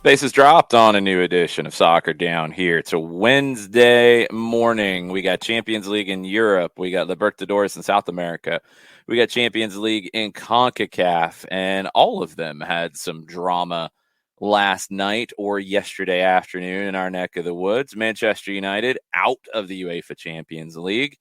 Bases dropped on a new edition of Soccer Down Here. It's a Wednesday morning. We got Champions League in Europe. We got Libertadores in South America. We got Champions League in CONCACAF. And all of them had some drama last night or yesterday afternoon in our neck of the woods. Manchester United out of the UEFA Champions League.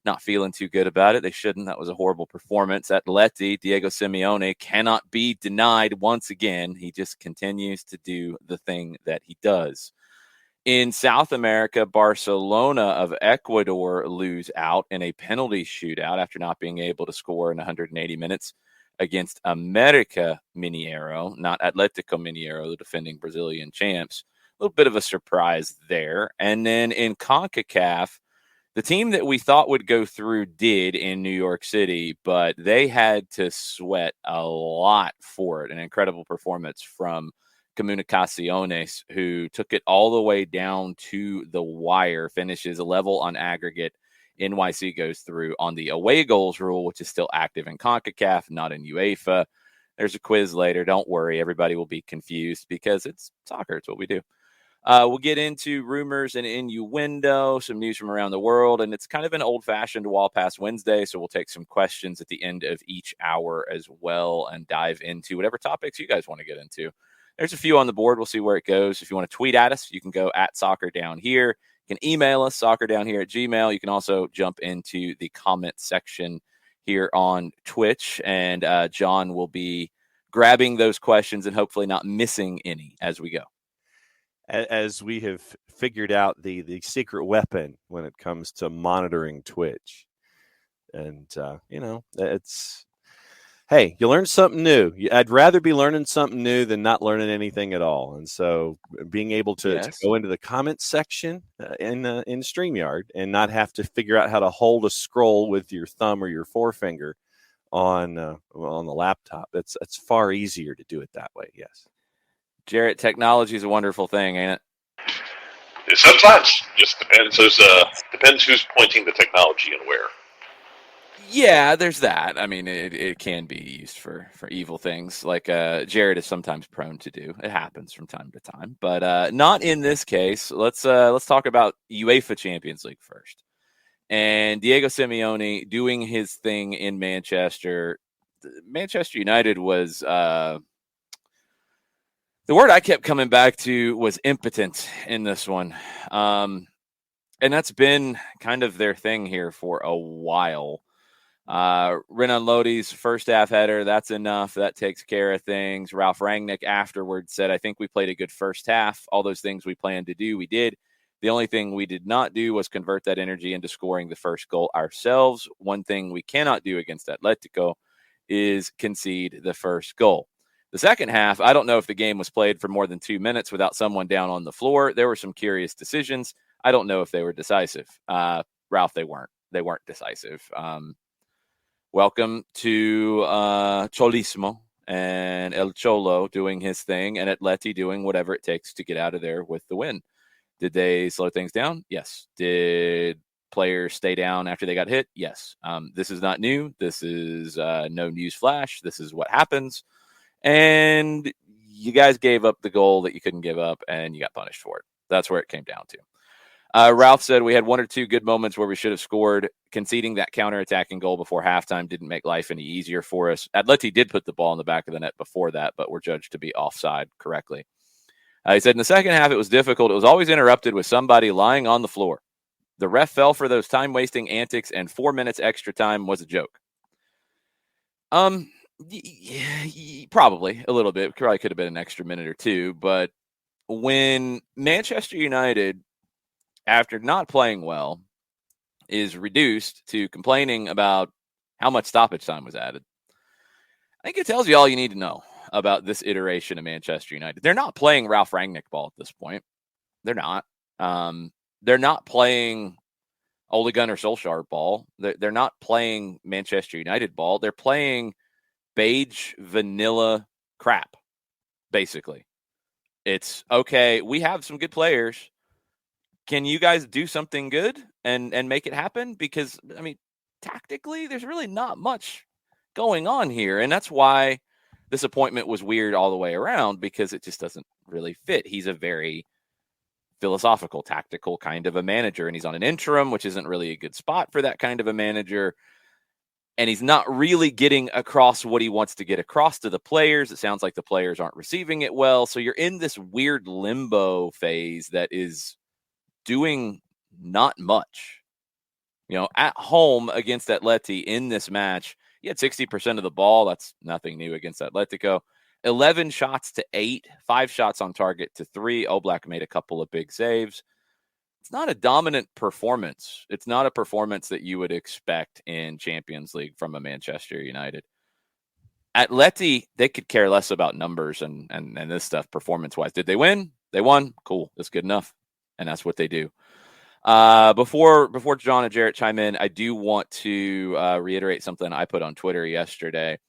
Not feeling too good about it. They shouldn't. That was a horrible performance. Atleti, Diego Simeone, cannot be denied once again. He just continues to do the thing that he does. In South America, Barcelona of Ecuador lose out in a penalty shootout after not being able to score in 180 minutes against America Mineiro, not Atletico Mineiro, the defending Brazilian champs. A little bit of a surprise there. And then in CONCACAF, the team that we thought would go through did in New York City, but they had to sweat a lot for it. An incredible performance from Comunicaciones, who took it all the way down to the wire, finishes a level on aggregate. NYC goes through on the away goals rule, which is still active in CONCACAF, not in UEFA. There's a quiz later. Don't worry. Everybody will be confused because it's soccer. It's what we do. We'll get into rumors and innuendo, some news from around the world, and it's kind of an old-fashioned Wall Pass Wednesday, so we'll take some questions at the end of each hour as well and dive into whatever topics you guys want to get into. There's a few on the board. We'll see where it goes. If you want to tweet at us, you can go at Soccer Down Here. You can email us, soccerdownhere@gmail.com. You can also jump into the comment section here on Twitch, and John will be grabbing those questions and hopefully not missing any as we go. As we have figured out the secret weapon when it comes to monitoring Twitch. And, hey, you learn something new. I'd rather be learning something new than not learning anything at all. And so being able to go into the comments section in StreamYard and not have to figure out how to hold a scroll with your thumb or your forefinger on the laptop, it's far easier to do it that way, yes. Jarrett, technology is a wonderful thing, ain't it? Sometimes. Just depends who's pointing the technology and where. Yeah, there's that. I mean, it can be used for evil things, like Jared is sometimes prone to do. It happens from time to time, but not in this case. Let's talk about UEFA Champions League first. And Diego Simeone doing his thing in Manchester. Manchester United was... the word I kept coming back to was impotent in this one. And that's been kind of their thing here for a while. Renan Lodi's first half header, that's enough. That takes care of things. Ralph Rangnick afterwards said, I think we played a good first half. All those things we planned to do, we did. The only thing we did not do was convert that energy into scoring the first goal ourselves. One thing we cannot do against Atletico is concede the first goal. The second half, I don't know if the game was played for more than 2 minutes without someone down on the floor. There were some curious decisions. I don't know if they were decisive. Ralph, they weren't. They weren't decisive. Welcome to Cholismo and El Cholo doing his thing and Atleti doing whatever it takes to get out of there with the win. Did they slow things down? Yes. Did players stay down after they got hit? Yes. This is not new. This is no news flash. This is what happens. And you guys gave up the goal that you couldn't give up, and you got punished for it. That's where it came down to. Ralph said we had one or two good moments where we should have scored. Conceding that counterattacking goal before halftime didn't make life any easier for us. Atleti did put the ball in the back of the net before that, but were judged to be offside correctly. He said in the second half, it was difficult. It was always interrupted with somebody lying on the floor. The ref fell for those time-wasting antics, and 4 minutes extra time was a joke. Probably a little bit. Probably could have been an extra minute or two. But when Manchester United, after not playing well, is reduced to complaining about how much stoppage time was added, I think it tells you all you need to know about this iteration of Manchester United. They're not playing Ralph Rangnick ball at this point. They're not. They're not playing Ole Gunnar Solskjaer ball. They're not playing Manchester United ball. They're playing beige vanilla crap, basically. It's okay. We have some good players. Can you guys do something good and make it happen? Because, I mean, tactically, there's really not much going on here. And that's why this appointment was weird all the way around because it just doesn't really fit. He's a very philosophical, tactical kind of a manager, and he's on an interim, which isn't really a good spot for that kind of a manager. And he's not really getting across what he wants to get across to the players. It sounds like the players aren't receiving it well. So you're in this weird limbo phase that is doing not much. At home against Atleti in this match, he had 60% of the ball. That's nothing new against Atletico. 11 shots to 8, 5 shots on target to 3. Oblak made a couple of big saves. It's not a dominant performance. It's not a performance that you would expect in Champions League from a Manchester United. Atleti, they could care less about numbers and this stuff performance-wise. Did they win? They won. Cool. That's good enough. And that's what they do. Before John and Jarrett chime in, I do want to reiterate something I put on Twitter yesterday.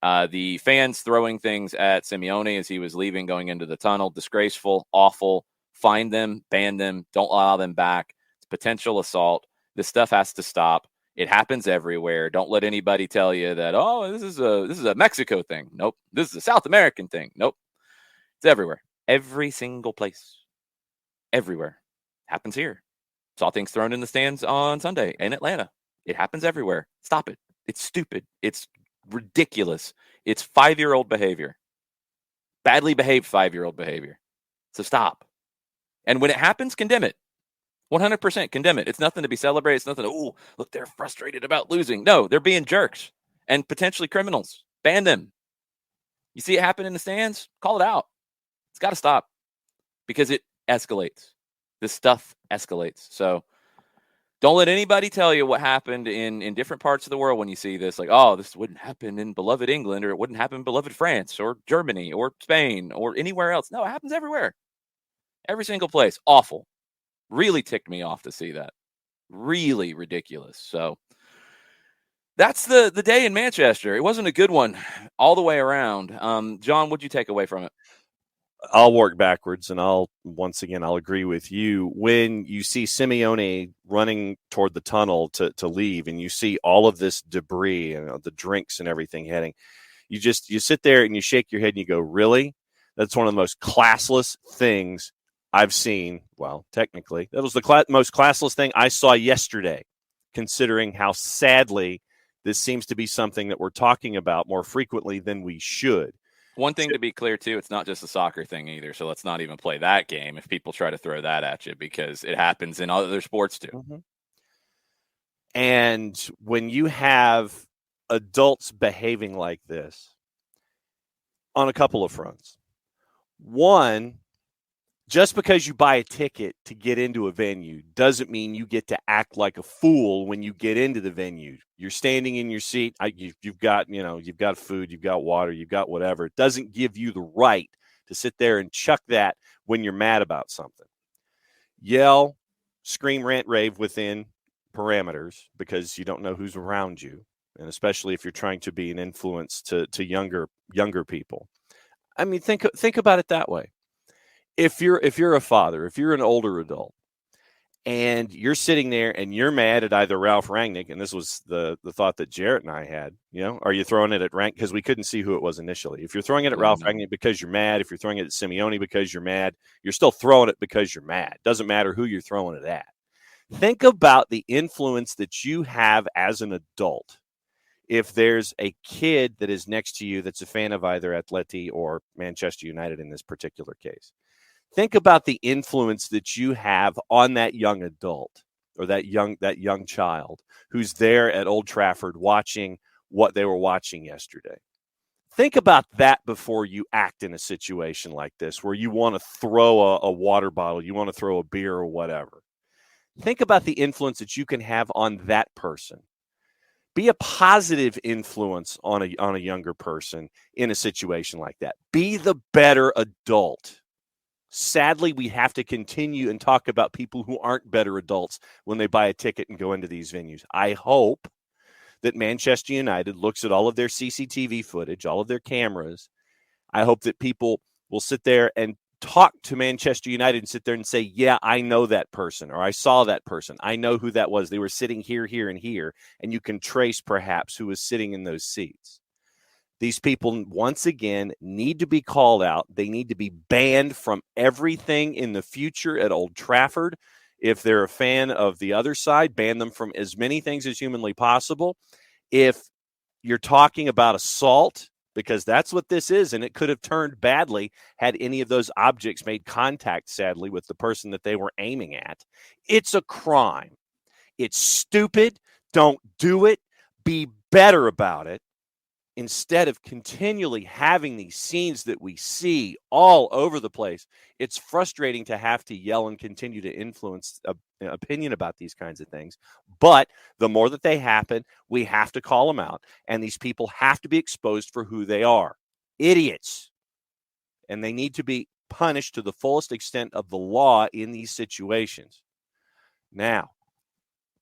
The fans throwing things at Simeone as he was leaving, going into the tunnel, disgraceful, awful. Find them, ban them, don't allow them back. It's potential assault. This stuff has to stop. It happens everywhere. Don't let anybody tell you that, this is a Mexico thing. Nope. This is a South American thing. Nope. It's everywhere. Every single place. Everywhere. Happens here. Saw things thrown in the stands on Sunday in Atlanta. It happens everywhere. Stop it. It's stupid. It's ridiculous. It's 5-year-old behavior. Badly behaved 5-year-old behavior. So stop. And when it happens, condemn it. 100% condemn it. It's nothing to be celebrated. It's nothing to, look, they're frustrated about losing. No, they're being jerks and potentially criminals. Ban them. You see it happen in the stands? Call it out. It's got to stop because it escalates. This stuff escalates. So don't let anybody tell you what happened in different parts of the world when you see this. Like, this wouldn't happen in beloved England, or it wouldn't happen in beloved France or Germany or Spain or anywhere else. No, it happens everywhere. Every single place. Awful. Really ticked me off to see that. Really ridiculous. So that's the day in Manchester. It wasn't a good one all the way around. John, what'd you take away from it? I'll work backwards, and I'll agree with you. When you see Simeone running toward the tunnel to leave, and you see all of this debris and the drinks and everything heading, you sit there and you shake your head and you go, really? That's one of the most classless things I've seen. Well, technically, that was the most classless thing I saw yesterday, considering how sadly this seems to be something that we're talking about more frequently than we should. One thing to be clear, too, it's not just a soccer thing either, so let's not even play that game if people try to throw that at you, because it happens in other sports, too. Mm-hmm. And when you have adults behaving like this on a couple of fronts, one, just because you buy a ticket to get into a venue doesn't mean you get to act like a fool when you get into the venue. You're standing in your seat. You've got food, you've got water, you've got whatever. It doesn't give you the right to sit there and chuck that when you're mad about something. Yell, scream, rant, rave within parameters because you don't know who's around you, and especially if you're trying to be an influence to younger people. I mean, think about it that way. If you're a father, if you're an older adult, and you're sitting there and you're mad at either Ralph Rangnick, and this was the thought that Jarrett and I had, are you throwing it at Rank? Because we couldn't see who it was initially. If you're throwing it at Ralph Rangnick because you're mad, if you're throwing it at Simeone because you're mad, you're still throwing it because you're mad. Doesn't matter who you're throwing it at. Think about the influence that you have as an adult. If there's a kid that is next to you that's a fan of either Atleti or Manchester United in this particular case, think about the influence that you have on that young adult or that young child who's there at Old Trafford watching what they were watching yesterday. Think about that before you act in a situation like this where you want to throw a water bottle, you want to throw a beer or whatever. Think about the influence that you can have on that person. Be a positive influence on a younger person in a situation like that. Be the better adult. Sadly, we have to continue and talk about people who aren't better adults when they buy a ticket and go into these venues. I hope that Manchester United looks at all of their CCTV footage, all of their cameras. I hope that people will sit there and talk to Manchester United and sit there and say, yeah, I know that person, or I saw that person. I know who that was. They were sitting here, here, and here, and you can trace perhaps who was sitting in those seats. These people, once again, need to be called out. They need to be banned from everything in the future at Old Trafford. If they're a fan of the other side, ban them from as many things as humanly possible. If you're talking about assault, because that's what this is, and it could have turned badly had any of those objects made contact, sadly, with the person that they were aiming at. It's a crime. It's stupid. Don't do it. Be better about it. Instead of continually having these scenes that we see all over the place, it's frustrating to have to yell and continue to influence opinion about these kinds of things. But the more that they happen, we have to call them out. And these people have to be exposed for who they are. Idiots. And they need to be punished to the fullest extent of the law in these situations. Now,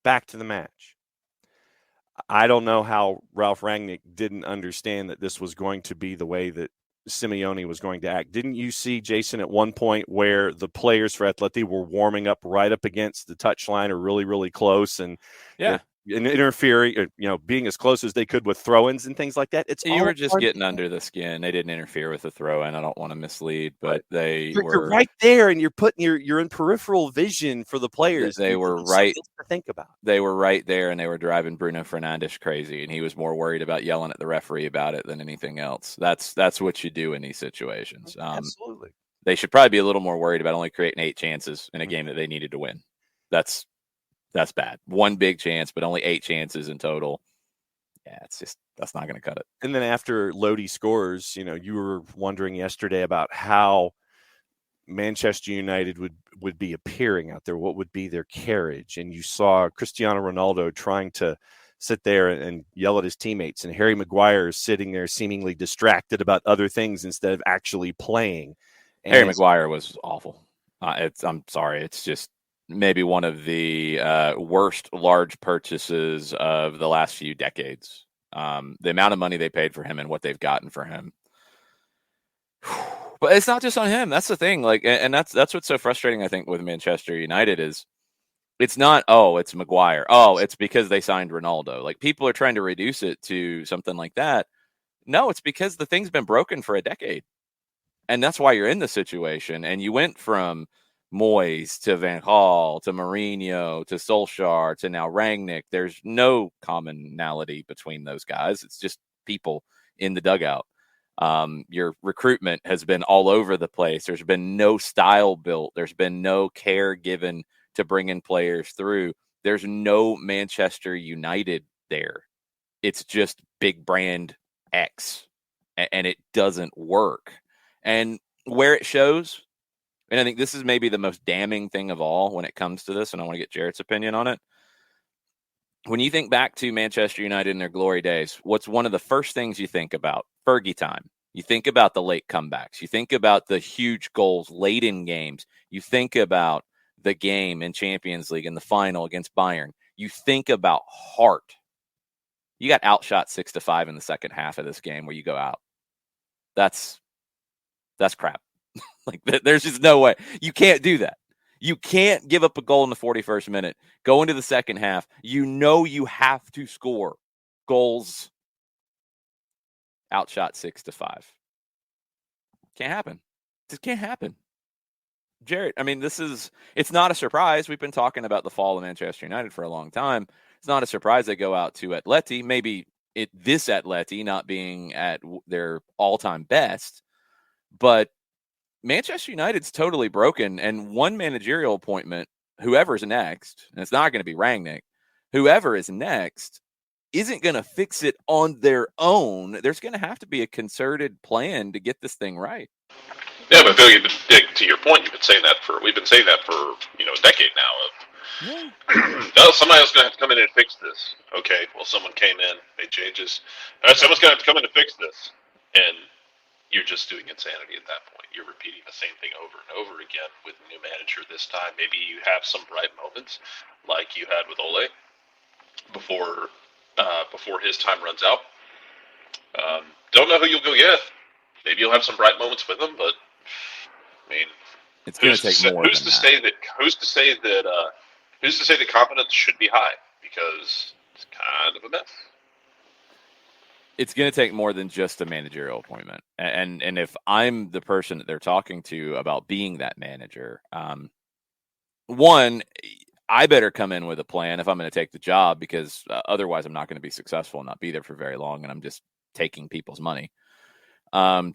back to the match. I don't know how Ralph Rangnick didn't understand that this was going to be the way that Simeone was going to act. Didn't you see, Jason, at one point where the players for Atleti were warming up right up against the touchline or really, really close and interfering, being as close as they could with throw-ins and things like that? You were just getting under the skin. They didn't interfere with the throw-in. I don't want to mislead, but you're right there, and you're in peripheral vision for the players. They were right to think about. They were right there, and they were driving Bruno Fernandes crazy, and he was more worried about yelling at the referee about it than anything else. That's what you do in these situations. Absolutely. They should probably be a little more worried about only creating 8 chances in a game that they needed to win. That's bad. One big chance, but only 8 chances in total. Yeah, that's not going to cut it. And then after Lodi scores, you were wondering yesterday about how Manchester United would be appearing out there. What would be their carriage? And you saw Cristiano Ronaldo trying to sit there and yell at his teammates, and Harry Maguire is sitting there seemingly distracted about other things instead of actually playing. And Harry Maguire was awful. I'm sorry. It's just maybe one of the worst large purchases of the last few decades. The amount of money they paid for him and what they've gotten for him. But it's not just on him. That's the thing. And that's what's so frustrating, I think, with Manchester United is it's not, it's Maguire. It's because they signed Ronaldo. People are trying to reduce it to something like that. No, it's because the thing's been broken for a decade. And that's why you're in the situation. And you went from Moyes to Van Gaal to Mourinho to Solskjaer to now Rangnick. There's no commonality between those guys. It's just people in the dugout. Your recruitment has been all over the place. There's been no style built. There's been no care given to bring in players through. There's no Manchester United there. It's just big brand X, and it doesn't work. And where it shows, and I think this is maybe the most damning thing of all when it comes to this, and I want to get Jarrett's opinion on it. When you think back to Manchester United in their glory days, what's one of the first things you think about? Fergie time. You think about the late comebacks. You think about the huge goals late in games. You think about the game in Champions League in the final against Bayern. You think about heart. You got outshot 6-5 in the second half of this game where you go out. That's crap. There's just no way. You can't do that. You can't give up a goal in the 41st minute, go into the second half. You have to score goals. Outshot 6-5. Can't happen. Just can't happen. Jarrett, it's not a surprise. We've been talking about the fall of Manchester United for a long time. It's not a surprise they go out to Atleti. Maybe this Atleti not being at their all-time best, but Manchester United's totally broken, and one managerial appointment, whoever's next, and it's not going to be Rangnick, whoever is next isn't going to fix it on their own. There's going to have to be a concerted plan to get this thing right. Yeah, but Phil, to your point, we've been saying that for a decade now. Somebody else going to have to come in and fix this. Okay, well, someone came in, made changes. Someone's going to have to come in and fix this, and you're just doing insanity at that point. You're repeating the same thing over and over again with a new manager this time. Maybe you have some bright moments like you had with Ole before his time runs out. Don't know who you'll go get. Maybe you'll have some bright moments with him, but it's going to take more. Who's to say that confidence should be high? Because it's kind of a mess. It's going to take more than just a managerial appointment. And if I'm the person that they're talking to about being that manager, one, I better come in with a plan if I'm going to take the job, because otherwise I'm not going to be successful and not be there for very long, and I'm just taking people's money.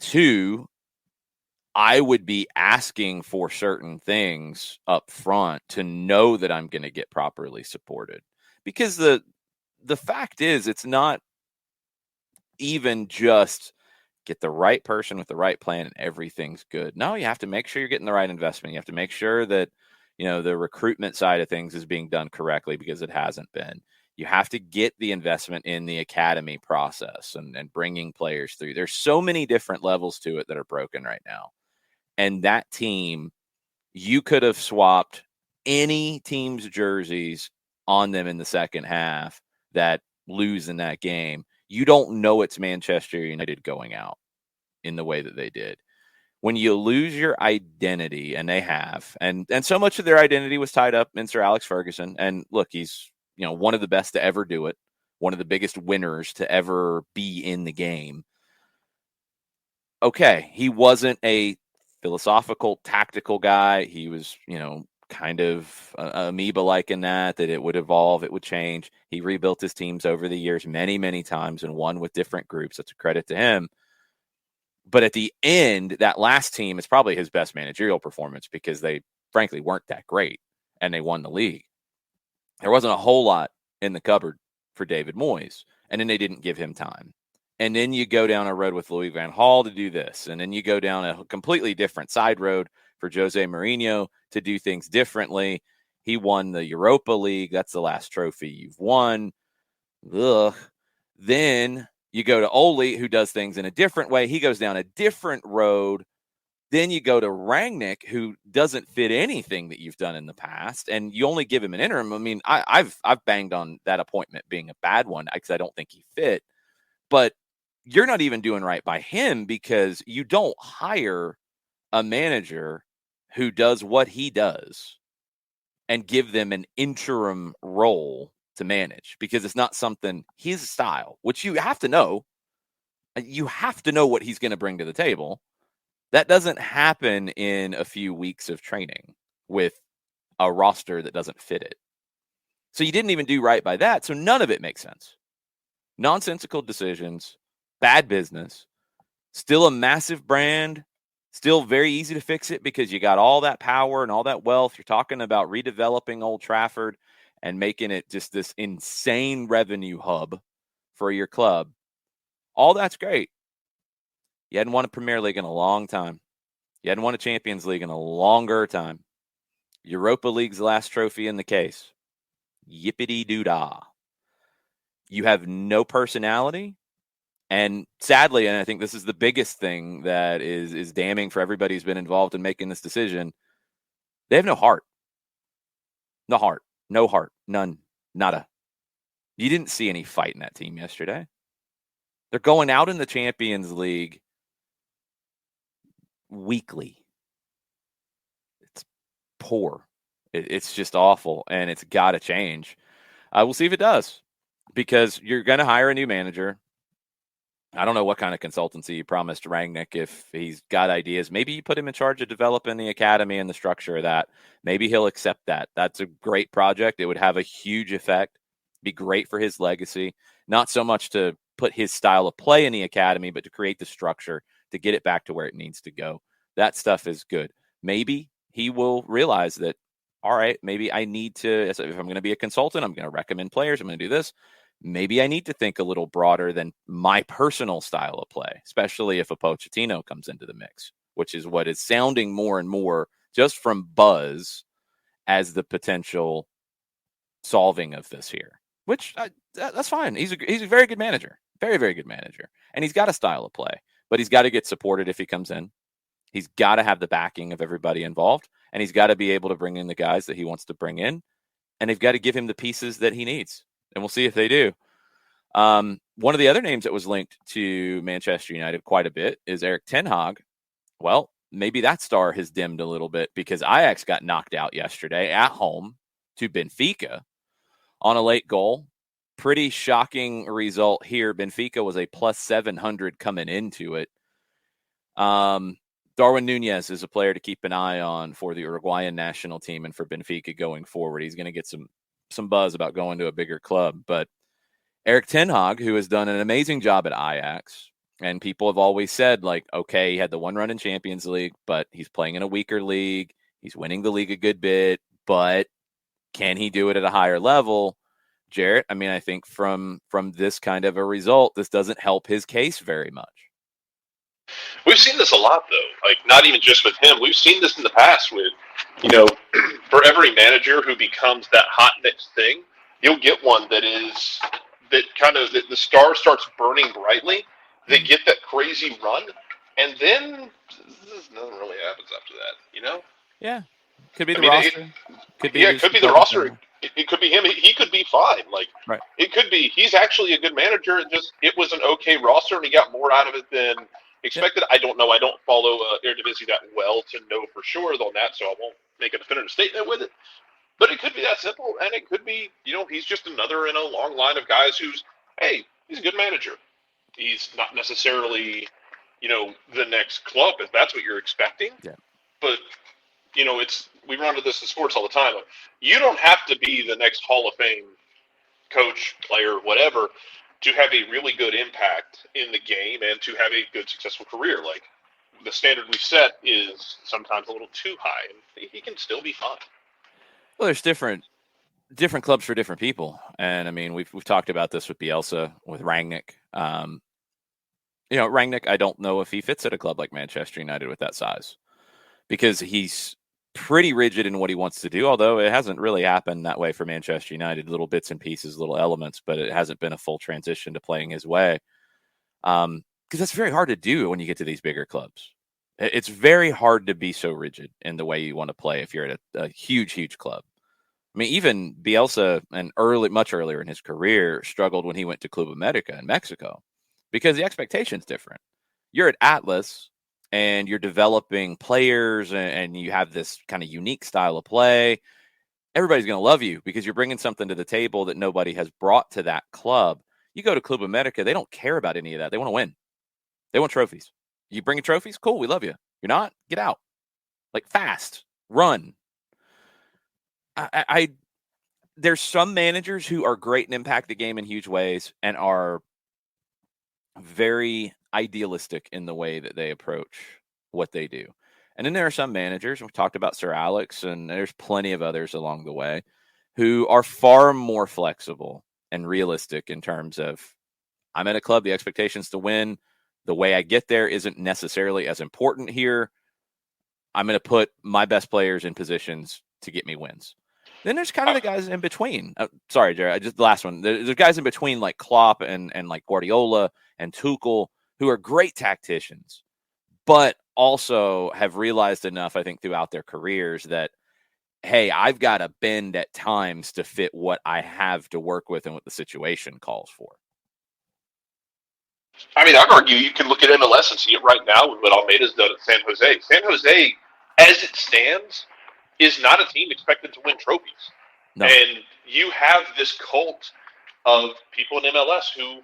Two, I would be asking for certain things up front to know that I'm going to get properly supported, because the fact is, it's not even just get the right person with the right plan and everything's good. No, you have to make sure you're getting the right investment. You have to make sure that, the recruitment side of things is being done correctly, because it hasn't been. You have to get the investment in the academy process and bringing players through. There's so many different levels to it that are broken right now. And that team, you could have swapped any team's jerseys on them in the second half that lose in that game. You don't know it's Manchester United going out in the way that they did. When you lose your identity, and they have, and so much of their identity was tied up in Sir Alex Ferguson. And look, he's, one of the best to ever do it, one of the biggest winners to ever be in the game. Okay, he wasn't a philosophical, tactical guy. He was, kind of amoeba-like in that it would evolve, it would change. He rebuilt his teams over the years many, many times and won with different groups. That's a credit to him. But at the end, that last team is probably his best managerial performance, because they frankly weren't that great and they won the league. There wasn't a whole lot in the cupboard for David Moyes, and then they didn't give him time. And then you go down a road with Louis van Gaal to do this. And then you go down a completely different side road for Jose Mourinho to do things differently. He won the Europa League. That's the last trophy you've won. Ugh. Then you go to Ole, who does things in a different way. He goes down a different road. Then you go to Rangnick, who doesn't fit anything that you've done in the past, and you only give him an interim. I mean, I've banged on that appointment being a bad one because I don't think he fit. But you're not even doing right by him, because you don't hire a manager who does what he does and give them an interim role to manage, because it's not something his style, which you have to know. You have to know what he's going to bring to the table. That doesn't happen in a few weeks of training with a roster that doesn't fit it. So you didn't even do right by that. So none of it makes sense. Nonsensical decisions, bad business, still a massive brand, still very easy to fix it because you got all that power and all that wealth. You're talking about redeveloping Old Trafford and making it just this insane revenue hub for your club. All that's great. You hadn't won a Premier League in a long time. You hadn't won a Champions League in a longer time. Europa League's the last trophy in the case. Yippity-doo-dah. You have no personality. And sadly, and I think this is the biggest thing that is damning for everybody who's been involved in making this decision, they have no heart. No heart. No heart. None. Nada. You didn't see any fight in that team yesterday. They're going out in the Champions League weekly. It's poor. It's just awful, and it's got to change. We'll see if it does, because you're going to hire a new manager. I don't know what kind of consultancy you promised Rangnick if he's got ideas. Maybe you put him in charge of developing the academy and the structure of that. Maybe he'll accept that. That's a great project. It would have a huge effect, be great for his legacy. Not so much to put his style of play in the academy, but to create the structure to get it back to where it needs to go. That stuff is good. Maybe he will realize that, all right, maybe I need to, if I'm going to be a consultant, I'm going to recommend players, I'm going to do this. Maybe I need to think a little broader than my personal style of play, especially if a Pochettino comes into the mix, which is what is sounding more and more just from buzz as the potential solving of this here, which that's fine. He's a very good manager, very, very good manager. And he's got a style of play, but he's got to get supported if he comes in. He's got to have the backing of everybody involved, and he's got to be able to bring in the guys that he wants to bring in, and they've got to give him the pieces that he needs. And we'll see if they do. One of the other names that was linked to Manchester United quite a bit is Erik ten Hag. Well, maybe that star has dimmed a little bit because Ajax got knocked out yesterday at home to Benfica on a late goal. pretty shocking result here. Benfica was a plus 700 coming into it. Darwin Nunez is a player to keep an eye on for the Uruguayan national team and for Benfica going forward. He's going to get some buzz about going to a bigger club. But Erik ten Hag, who has done an amazing job at Ajax, and people have always said, like, okay, he had the one run in Champions League, but he's playing in a weaker league. He's winning the league a good bit, but can he do it at a higher level? Jarrett, I mean, I think from this kind of a result, this doesn't help his case very much. We've seen this a lot, though. Like, not even just with him. We've seen this in the past with, for every manager who becomes that hot next thing, you'll get one that the star starts burning brightly. They get that crazy run, and then nothing really happens after that, Yeah. Could be the roster. It could be the roster. It could be him. He could be fine. Like, right. It could be he's actually a good manager. It was an okay roster, and he got more out of it than expected. I don't know. I don't follow Eredivisie that well to know for sure on that, so I won't make a definitive statement with it. But it could be that simple, and it could be, he's just another in a long line of guys he's a good manager. He's not necessarily, the next club, if that's what you're expecting. Yeah. But, we run into this in sports all the time. You don't have to be the next Hall of Fame coach, player, whatever, to have a really good impact in the game and to have a good, successful career. Like, the standard we've set is sometimes a little too high, and he can still be fine. Well, there's different clubs for different people, and I mean we've talked about this with Bielsa, with Rangnick. Rangnick, I don't know if he fits at a club like Manchester United with that size, because he's pretty rigid in what he wants to do. Although it hasn't really happened that way for Manchester United, little bits and pieces, little elements, but it hasn't been a full transition to playing his way. Because that's very hard to do when you get to these bigger clubs. It's very hard to be so rigid in the way you want to play if you're at a huge, huge club. I mean, even Bielsa, much earlier in his career, struggled when he went to Club America in Mexico because the expectation's different. You're at Atlas and you're developing players and you have this kind of unique style of play. Everybody's going to love you because you're bringing something to the table that nobody has brought to that club. You go to Club America, they don't care about any of that. They want to win. They want trophies. You bring trophies? Cool, we love you. You're not? Get out. Like, fast. Run. There's some managers who are great and impact the game in huge ways and are very idealistic in the way that they approach what they do. And then there are some managers, we talked about Sir Alex, and there's plenty of others along the way, who are far more flexible and realistic in terms of, I'm at a club, the expectation's to win. The way I get there isn't necessarily as important here. I'm going to put my best players in positions to get me wins. Then there's kind of the guys in between. Sorry, Jared, just the last one. There's guys in between like Klopp and like Guardiola and Tuchel, who are great tacticians, but also have realized enough, I think, throughout their careers that, hey, I've got to bend at times to fit what I have to work with and what the situation calls for. I mean, I'd argue you can look at MLS and see it right now with what Almeida's done at San Jose. San Jose, as it stands, is not a team expected to win trophies. No. And you have this cult of people in MLS who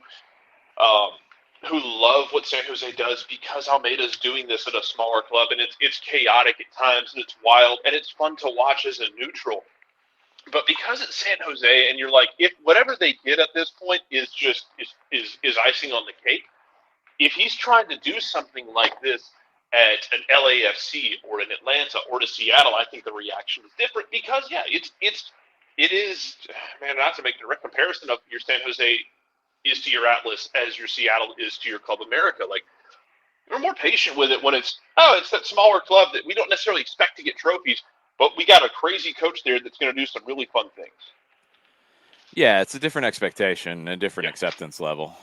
love what San Jose does because Almeida's doing this at a smaller club, and it's chaotic at times, and it's wild, and it's fun to watch as a neutral. But because it's San Jose, and you're like, if whatever they did at this point is just is icing on the cake, if he's trying to do something like this at an LAFC or in Atlanta or to Seattle, I think the reaction is different because, yeah, it is, man, not to make a direct comparison of your San Jose is to your Atlas as your Seattle is to your Club America. Like, we're more patient with it when it's that smaller club that we don't necessarily expect to get trophies, but we got a crazy coach there that's going to do some really fun things. Yeah, it's a different expectation, a different acceptance level.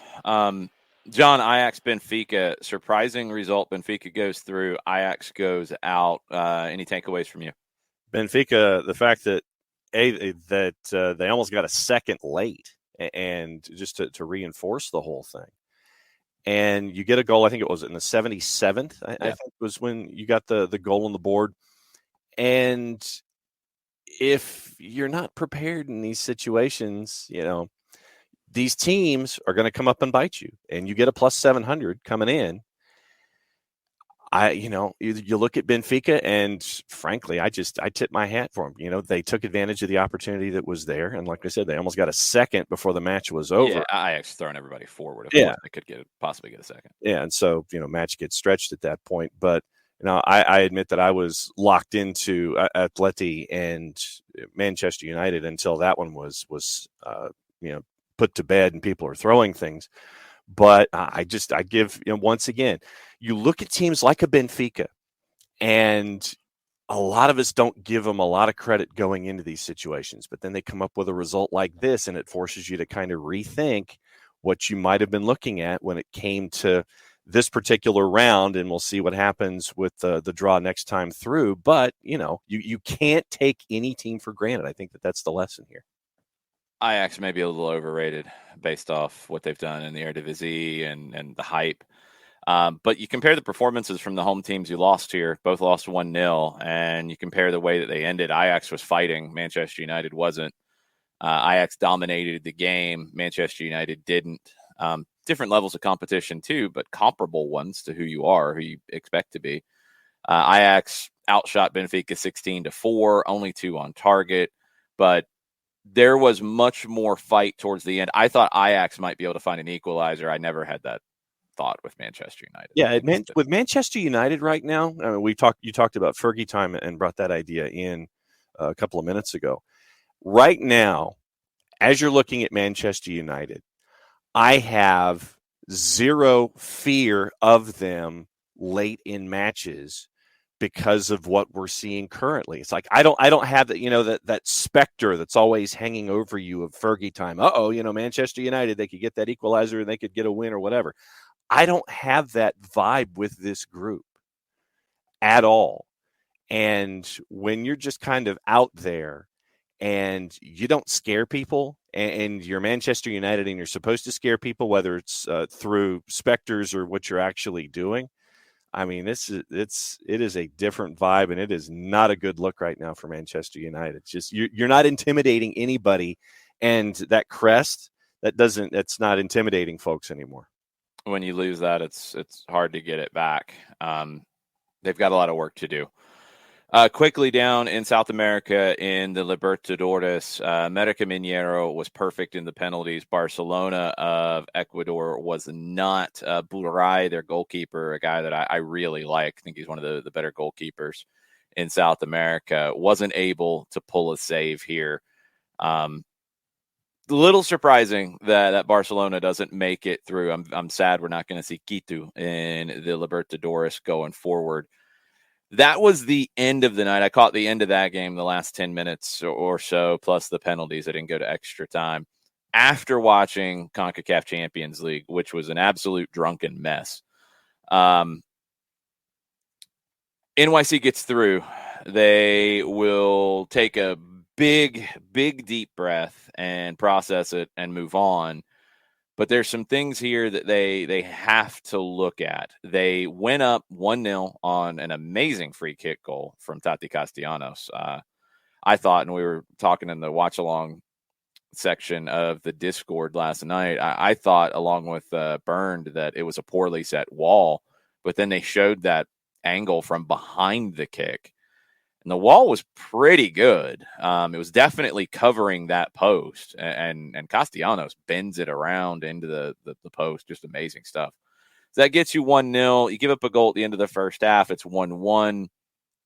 John, Ajax, Benfica, surprising result. Benfica goes through, Ajax goes out. Any takeaways from you? Benfica, the fact that they almost got a second late, and just to reinforce the whole thing. And you get a goal, I think it was in the 77th, I think was when you got the goal on the board. And if you're not prepared in these situations, these teams are going to come up and bite you, and you get a plus 700 coming in. You look at Benfica, and frankly, I tip my hat for them. They took advantage of the opportunity that was there, and like I said, they almost got a second before the match was over. Yeah, Ajax throwing everybody forward. Of course, they could possibly get a second. Yeah, and so match gets stretched at that point. But I admit that I was locked into Atleti and Manchester United until that one was put to bed and people are throwing things. But I give, once again, you look at teams like a Benfica, and a lot of us don't give them a lot of credit going into these situations, but then they come up with a result like this, and it forces you to kind of rethink what you might have been looking at when it came to this particular round, and we'll see what happens with the draw next time through. But, you can't take any team for granted. I think that's the lesson here. Ajax may be a little overrated based off what they've done in the Eredivisie and the hype. But you compare the performances from the home teams you lost here, both lost 1-0, and you compare the way that they ended. Ajax was fighting, Manchester United wasn't. Ajax dominated the game, Manchester United didn't. Different levels of competition too, but comparable ones to who you expect to be. Ajax outshot Benfica 16-4, only 2 on target, but there was much more fight towards the end. I thought Ajax might be able to find an equalizer. I never had that thought with Manchester United. Yeah, with Manchester United right now, you talked about Fergie time and brought that idea in a couple of minutes ago. Right now, as you're looking at Manchester United, I have zero fear of them late in matches because of what we're seeing currently. It's like I don't have that, that specter that's always hanging over you of Fergie time. Manchester United, they could get that equalizer and they could get a win or whatever. I don't have that vibe with this group at all. And when you're just kind of out there and you don't scare people, and you're Manchester United and you're supposed to scare people, whether it's through specters or what you're actually doing, I mean, it is a different vibe, and it is not a good look right now for Manchester United. It's just you're not intimidating anybody, and that crest that's not intimidating folks anymore. When you lose that, it's hard to get it back. They've got a lot of work to do. Quickly down in South America in the Libertadores, America Mineiro was perfect in the penalties. Barcelona of Ecuador was not. Buray, their goalkeeper, a guy that I really like. I think he's one of the better goalkeepers in South America, wasn't able to pull a save here. A little surprising that Barcelona doesn't make it through. I'm sad we're not going to see Quito in the Libertadores going forward. That was the end of the night. I caught the end of that game, the last 10 minutes or so, plus the penalties. I didn't go to extra time. After watching CONCACAF Champions League, which was an absolute drunken mess, NYC gets through. They will take a big, deep breath and process it and move on. But there's some things here that they have to look at. They went up 1-0 on an amazing free kick goal from Tati Castellanos. I thought, and we were talking in the watch-along section of the Discord last night, I thought, along with Burned, that it was a poorly set wall. But then they showed that angle from behind the kick. And the wall was pretty good. It was definitely covering that post, and Castellanos bends it around into the post. Just amazing stuff. So that gets you 1-0. You give up a goal at the end of the first half. It's 1-1.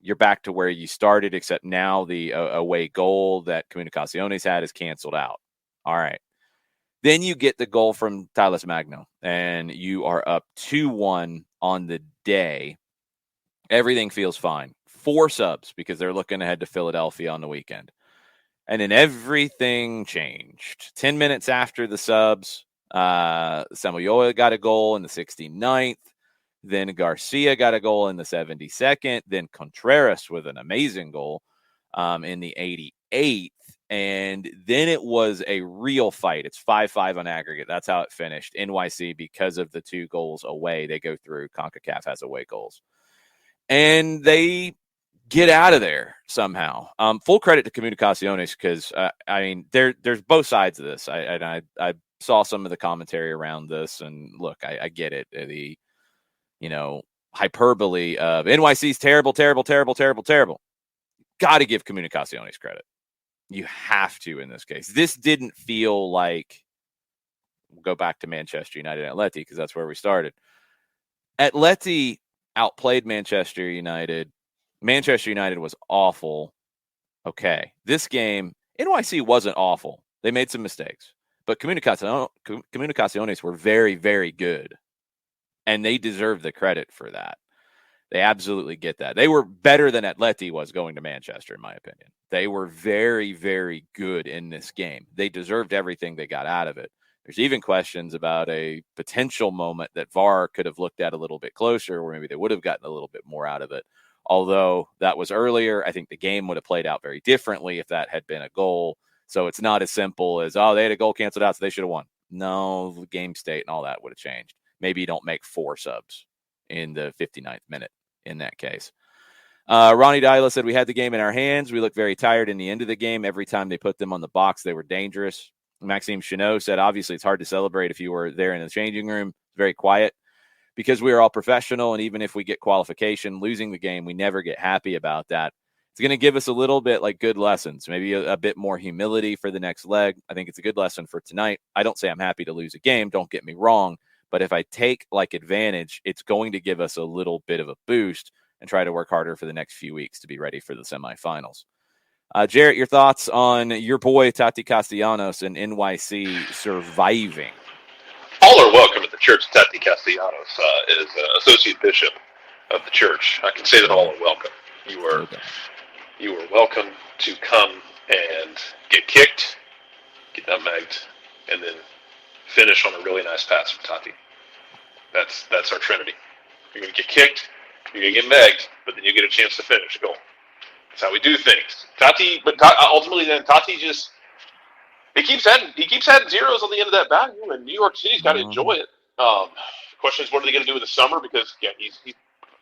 You're back to where you started, except now the away goal that Comunicaciones had is canceled out. All right. Then you get the goal from Thales Magno, and you are up 2-1 on the day. Everything feels fine. 4 subs because they're looking ahead to Philadelphia on the weekend. And then everything changed. 10 minutes after the subs, Samuel got a goal in the 69th. Then Garcia got a goal in the 72nd. Then Contreras with an amazing goal in the 88th. And then it was a real fight. It's 5-5 on aggregate. That's how it finished. NYC, because of the 2 goals away, they go through. CONCACAF has away goals. And they get out of there somehow. Full credit to Comunicaciones because, there's both sides of this. I saw some of the commentary around this, and look, I get it. The, hyperbole of NYC's terrible, terrible, terrible, terrible, terrible. Got to give Comunicaciones credit. You have to in this case. This didn't feel like, we'll go back to Manchester United Atleti because that's where we started. Atleti outplayed Manchester United. Manchester United was awful. Okay. This game, NYC wasn't awful. They made some mistakes. But Comunicaciones were very, very good. And they deserve the credit for that. They absolutely get that. They were better than Atleti was going to Manchester, in my opinion. They were very, very good in this game. They deserved everything they got out of it. There's even questions about a potential moment that VAR could have looked at a little bit closer, or maybe they would have gotten a little bit more out of it. Although that was earlier, I think the game would have played out very differently if that had been a goal. So it's not as simple as, they had a goal canceled out, so they should have won. No, the game state and all that would have changed. Maybe you don't make 4 subs in the 59th minute in that case. Ronnie Dyla said, we had the game in our hands. We looked very tired in the end of the game. Every time they put them on the box, they were dangerous. Maxime Chenot said, obviously, it's hard to celebrate if you were there in the changing room. Very quiet because we are all professional. And even if we get qualification, losing the game, we never get happy about that. It's going to give us a little bit like good lessons, maybe a bit more humility for the next leg. I think it's a good lesson for tonight. I don't say I'm happy to lose a game. Don't get me wrong. But if I take advantage, it's going to give us a little bit of a boost and try to work harder for the next few weeks to be ready for the semifinals. Jarrett, your thoughts on your boy Tati Castellanos and NYC surviving? All are welcome at the church. Tati Castellanos is associate bishop of the church. I can say that all are welcome. You are welcome to come and get kicked, get nutmegged, and then finish on a really nice pass from Tati. That's our trinity. You're going to get kicked, you're going to get megged, but then you get a chance to finish. Goal. That's how we do things. Ultimately, then Tati just he keeps adding zeros on the end of that value, and New York City's got to enjoy it. The question is, what are they going to do in the summer? Because he's as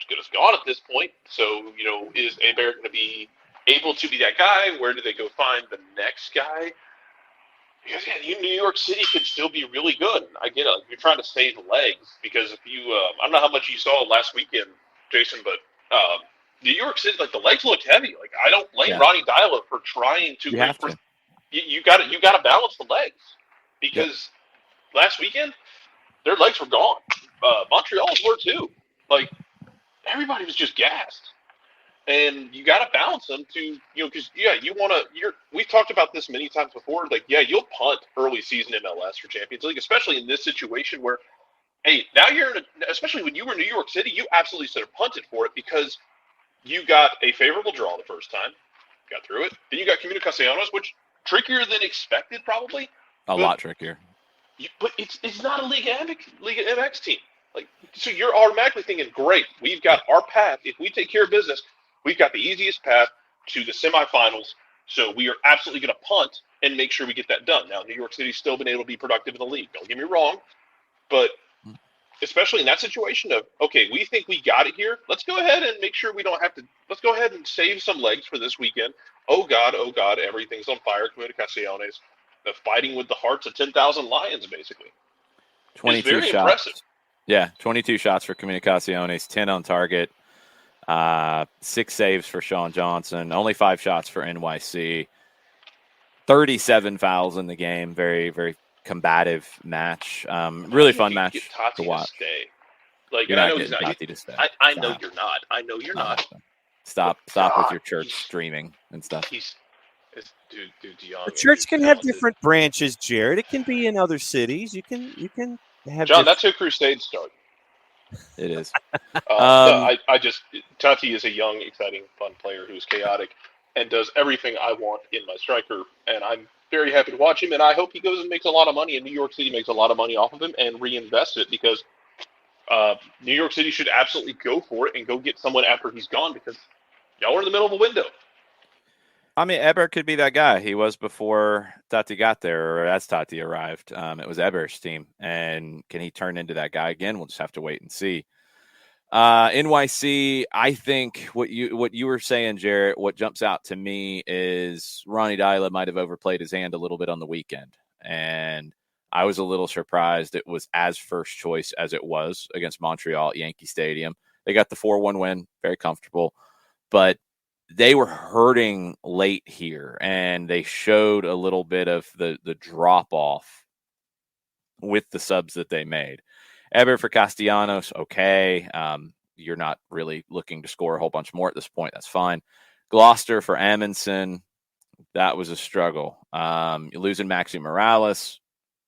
good as gone at this point. So is Abear going to be able to be that guy? Where do they go find the next guy? Because New York City could still be really good. I get it. You're trying to save legs because if you, I don't know how much you saw last weekend, Jason, but New York City, the legs looked heavy. I don't blame Ronnie Dyla for trying to. You got to balance the legs because last weekend their legs were gone. Montreal's were too. Everybody was just gassed. And you got to balance them to, because, you want to, we've talked about this many times before. You'll punt early season MLS for Champions League, especially in this situation where, hey, now especially when you were in New York City, you absolutely should have punted for it because you got a favorable draw the first time, got through it. Then you got Comunicaciones, which trickier than expected, probably. A lot trickier. But it's not a Liga MX team. So you're automatically thinking, great, we've got our path. If we take care of business, we've got the easiest path to the semifinals, so we are absolutely going to punt and make sure we get that done. Now, New York City's still been able to be productive in the league. Don't get me wrong, but especially in that situation of, okay, we think we got it here. Let's go ahead and make sure we don't have to – let's go ahead and save some legs for this weekend. Oh, God, everything's on fire. Comunicaciones, the fighting with the hearts of 10,000 Lions, basically. 22 very shots. Impressive. Yeah, 22 shots for Comunicaciones, 10 on target. 6 saves for Sean Johnson, only 5 shots for NYC, 37 fouls in the game. Very, very combative match. Really fun match to watch. You're not getting Tati to stay. I know you're not. I know you're not. Stop with your church streaming and stuff. Dude, the church can have different branches, Jared. It can be in other cities. You can have. John, that's who Crusade started. It is. Tati is a young, exciting, fun player who's chaotic and does everything I want in my striker. And I'm very happy to watch him. And I hope he goes and makes a lot of money. And New York City makes a lot of money off of him and reinvest it because New York City should absolutely go for it and go get someone after he's gone because y'all are in the middle of a window. I mean, Eber could be that guy. He was before Tati got there, or as Tati arrived. It was Eber's team. And can he turn into that guy again? We'll just have to wait and see. NYC, I think what you were saying, Jarrett, what jumps out to me is Ronnie Dyla might have overplayed his hand a little bit on the weekend. And I was a little surprised it was as first choice as it was against Montreal at Yankee Stadium. They got the 4-1 win, very comfortable, but they were hurting late here, and they showed a little bit of the drop-off with the subs that they made. Eber for Castellanos, okay. You're not really looking to score a whole bunch more at this point. That's fine. Gloucester for Amundsen, that was a struggle. You're losing Maxi Morales.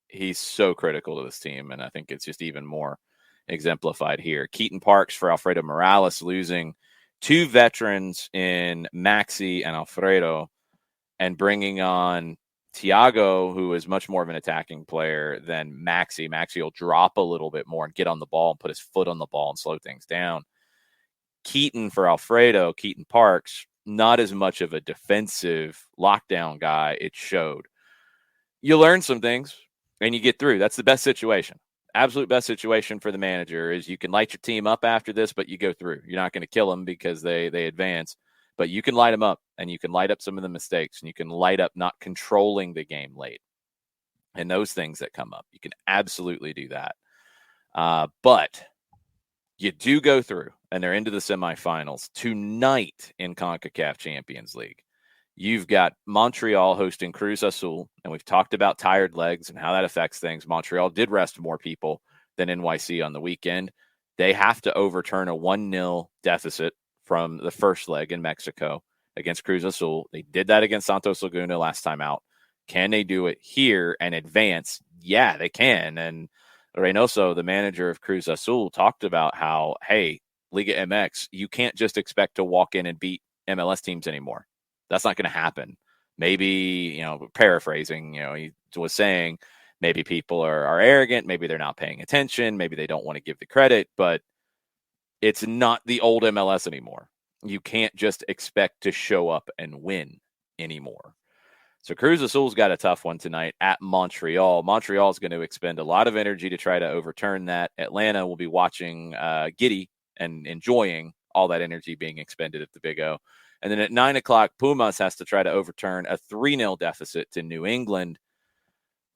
He's so critical to this team, and I think it's just even more exemplified here. Keaton Parks for Alfredo Morales, losing two veterans in Maxi and Alfredo, and bringing on Thiago, who is much more of an attacking player than Maxi. Maxi will drop a little bit more and get on the ball and put his foot on the ball and slow things down. Keaton for Alfredo, Keaton Parks, not as much of a defensive lockdown guy. It showed. You learn some things and you get through. That's the best situation. Absolute best situation for the manager is you can light your team up after this, but you go through. You're not going to kill them because they advance, but you can light them up, and you can light up some of the mistakes, and you can light up not controlling the game late and those things that come up. You can absolutely do that. But you do go through, and they're into the semifinals tonight in CONCACAF Champions League. You've got Montreal hosting Cruz Azul, and we've talked about tired legs and how that affects things. Montreal did rest more people than NYC on the weekend. They have to overturn a 1-0 deficit from the first leg in Mexico against Cruz Azul. They did that against Santos Laguna last time out. Can they do it here and advance? Yeah, they can. And Reynoso, the manager of Cruz Azul, talked about how, hey, Liga MX, you can't just expect to walk in and beat MLS teams anymore. That's not going to happen. Maybe, paraphrasing, he was saying maybe people are arrogant. Maybe they're not paying attention. Maybe they don't want to give the credit, but it's not the old MLS anymore. You can't just expect to show up and win anymore. So Cruz Azul's got a tough one tonight at Montreal. Montreal is going to expend a lot of energy to try to overturn that. Atlanta will be watching giddy and enjoying all that energy being expended at the Big O. And then at 9 o'clock, Pumas has to try to overturn a 3-0 deficit to New England.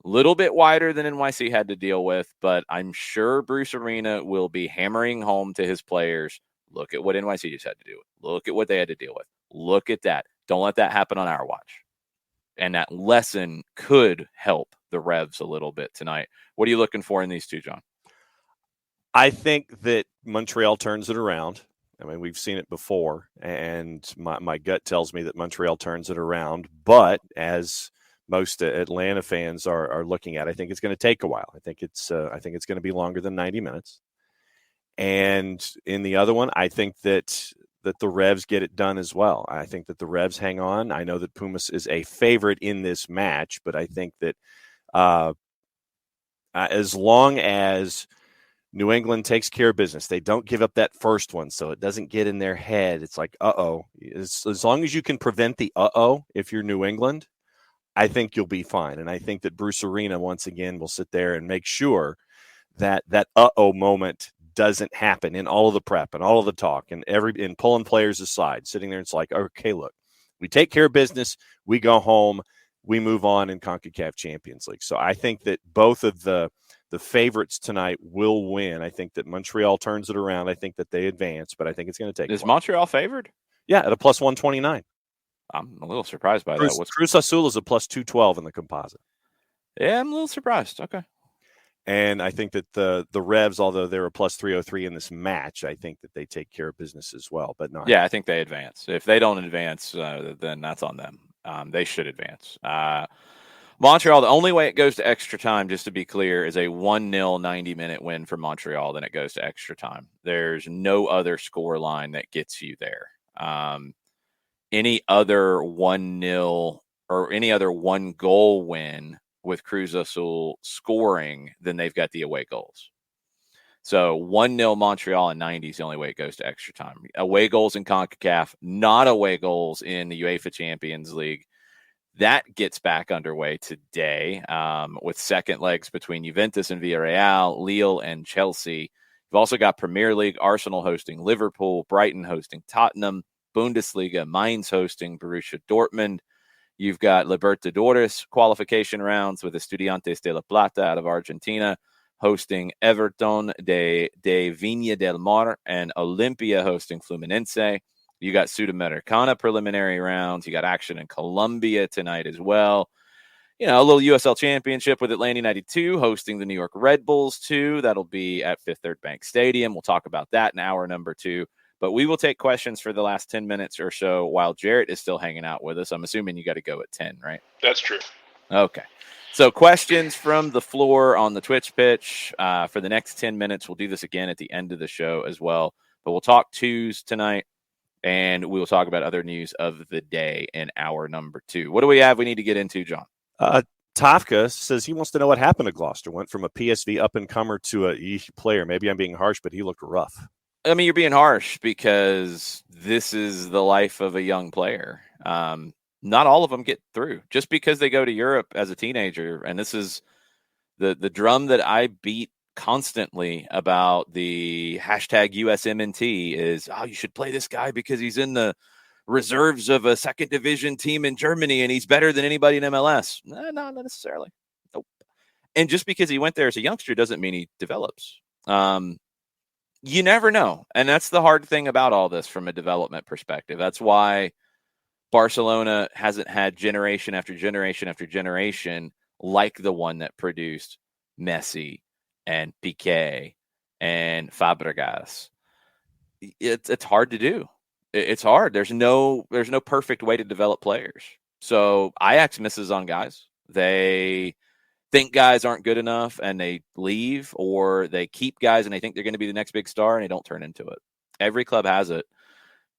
A little bit wider than NYC had to deal with, but I'm sure Bruce Arena will be hammering home to his players. Look at what NYC just had to do. Look at what they had to deal with. Look at that. Don't let that happen on our watch. And that lesson could help the Revs a little bit tonight. What are you looking for in these two, John? I think that Montreal turns it around. I mean, we've seen it before, and my gut tells me that Montreal turns it around. But as most Atlanta fans are looking at, I think it's going to take a while. I think it's going to be longer than 90 minutes. And in the other one, I think that the Revs get it done as well. I think that the Revs hang on. I know that Pumas is a favorite in this match, but I think that as long as New England takes care of business, they don't give up that first one, so it doesn't get in their head. It's like, uh-oh. As long as you can prevent the uh-oh if you're New England, I think you'll be fine. And I think that Bruce Arena, once again, will sit there and make sure that uh-oh moment doesn't happen in all of the prep and all of the talk and pulling players aside, sitting there. It's like, okay, look, we take care of business, we go home, we move on in CONCACAF Champions League. So I think that both of the favorites tonight will win. I think that Montreal turns it around. I think that they advance, but I think it's going to take. Is Montreal favored? Yeah, at a plus 129. I'm a little surprised by that. Cruz Azul is a plus 212 in the composite. Yeah, I'm a little surprised. Okay. And I think that the Revs, although they're a plus 303 in this match, I think that they take care of business as well. But no. Yeah, I think they advance. If they don't advance, then that's on them. They should advance. Montreal, the only way it goes to extra time, just to be clear, is a 1-0 90-minute win for Montreal. Then it goes to extra time. There's no other score line that gets you there. Any other 1-0 or any other 1-goal win with Cruz Azul scoring, then they've got the away goals. So 1-0 Montreal in 90 is the only way it goes to extra time. Away goals in CONCACAF, not away goals in the UEFA Champions League. That gets back underway today with second legs between Juventus and Villarreal, Lille and Chelsea. You've also got Premier League, Arsenal hosting Liverpool, Brighton hosting Tottenham, Bundesliga, Mainz hosting Borussia Dortmund. You've got Libertadores qualification rounds with Estudiantes de La Plata out of Argentina hosting Everton de Viña del Mar and Olimpia hosting Fluminense. You got Sudamericana preliminary rounds. You got action in Colombia tonight as well. A little USL Championship with Atlanta United 2 hosting the New York Red Bulls 2. That'll be at Fifth Third Bank Stadium. We'll talk about that in hour number 2. But we will take questions for the last 10 minutes or so while Jarrett is still hanging out with us. I'm assuming you got to go at 10, right? That's true. Okay. So questions from the floor on the Twitch pitch for the next 10 minutes. We'll do this again at the end of the show as well. But we'll talk twos tonight, and we will talk about other news of the day in hour number 2. What do we have we need to get into, John? Tafka says he wants to know what happened to Gloucester. Went from a PSV up-and-comer to a player. Maybe I'm being harsh, but he looked rough. I mean, you're being harsh because this is the life of a young player. Not all of them get through just because they go to Europe as a teenager. And this is the drum that I beat constantly about the hashtag USMNT is, you should play this guy because he's in the reserves of a second division team in Germany and he's better than anybody in MLS. No, not necessarily. Nope. And just because he went there as a youngster doesn't mean he develops. You never know. And that's the hard thing about all this from a development perspective. That's why Barcelona hasn't had generation after generation after generation like the one that produced Messi and Piqué and Fabregas. It's hard to do. It's hard. There's no perfect way to develop players. So Ajax misses on guys. They think guys aren't good enough and they leave, or they keep guys and they think they're going to be the next big star and they don't turn into it. Every club has it.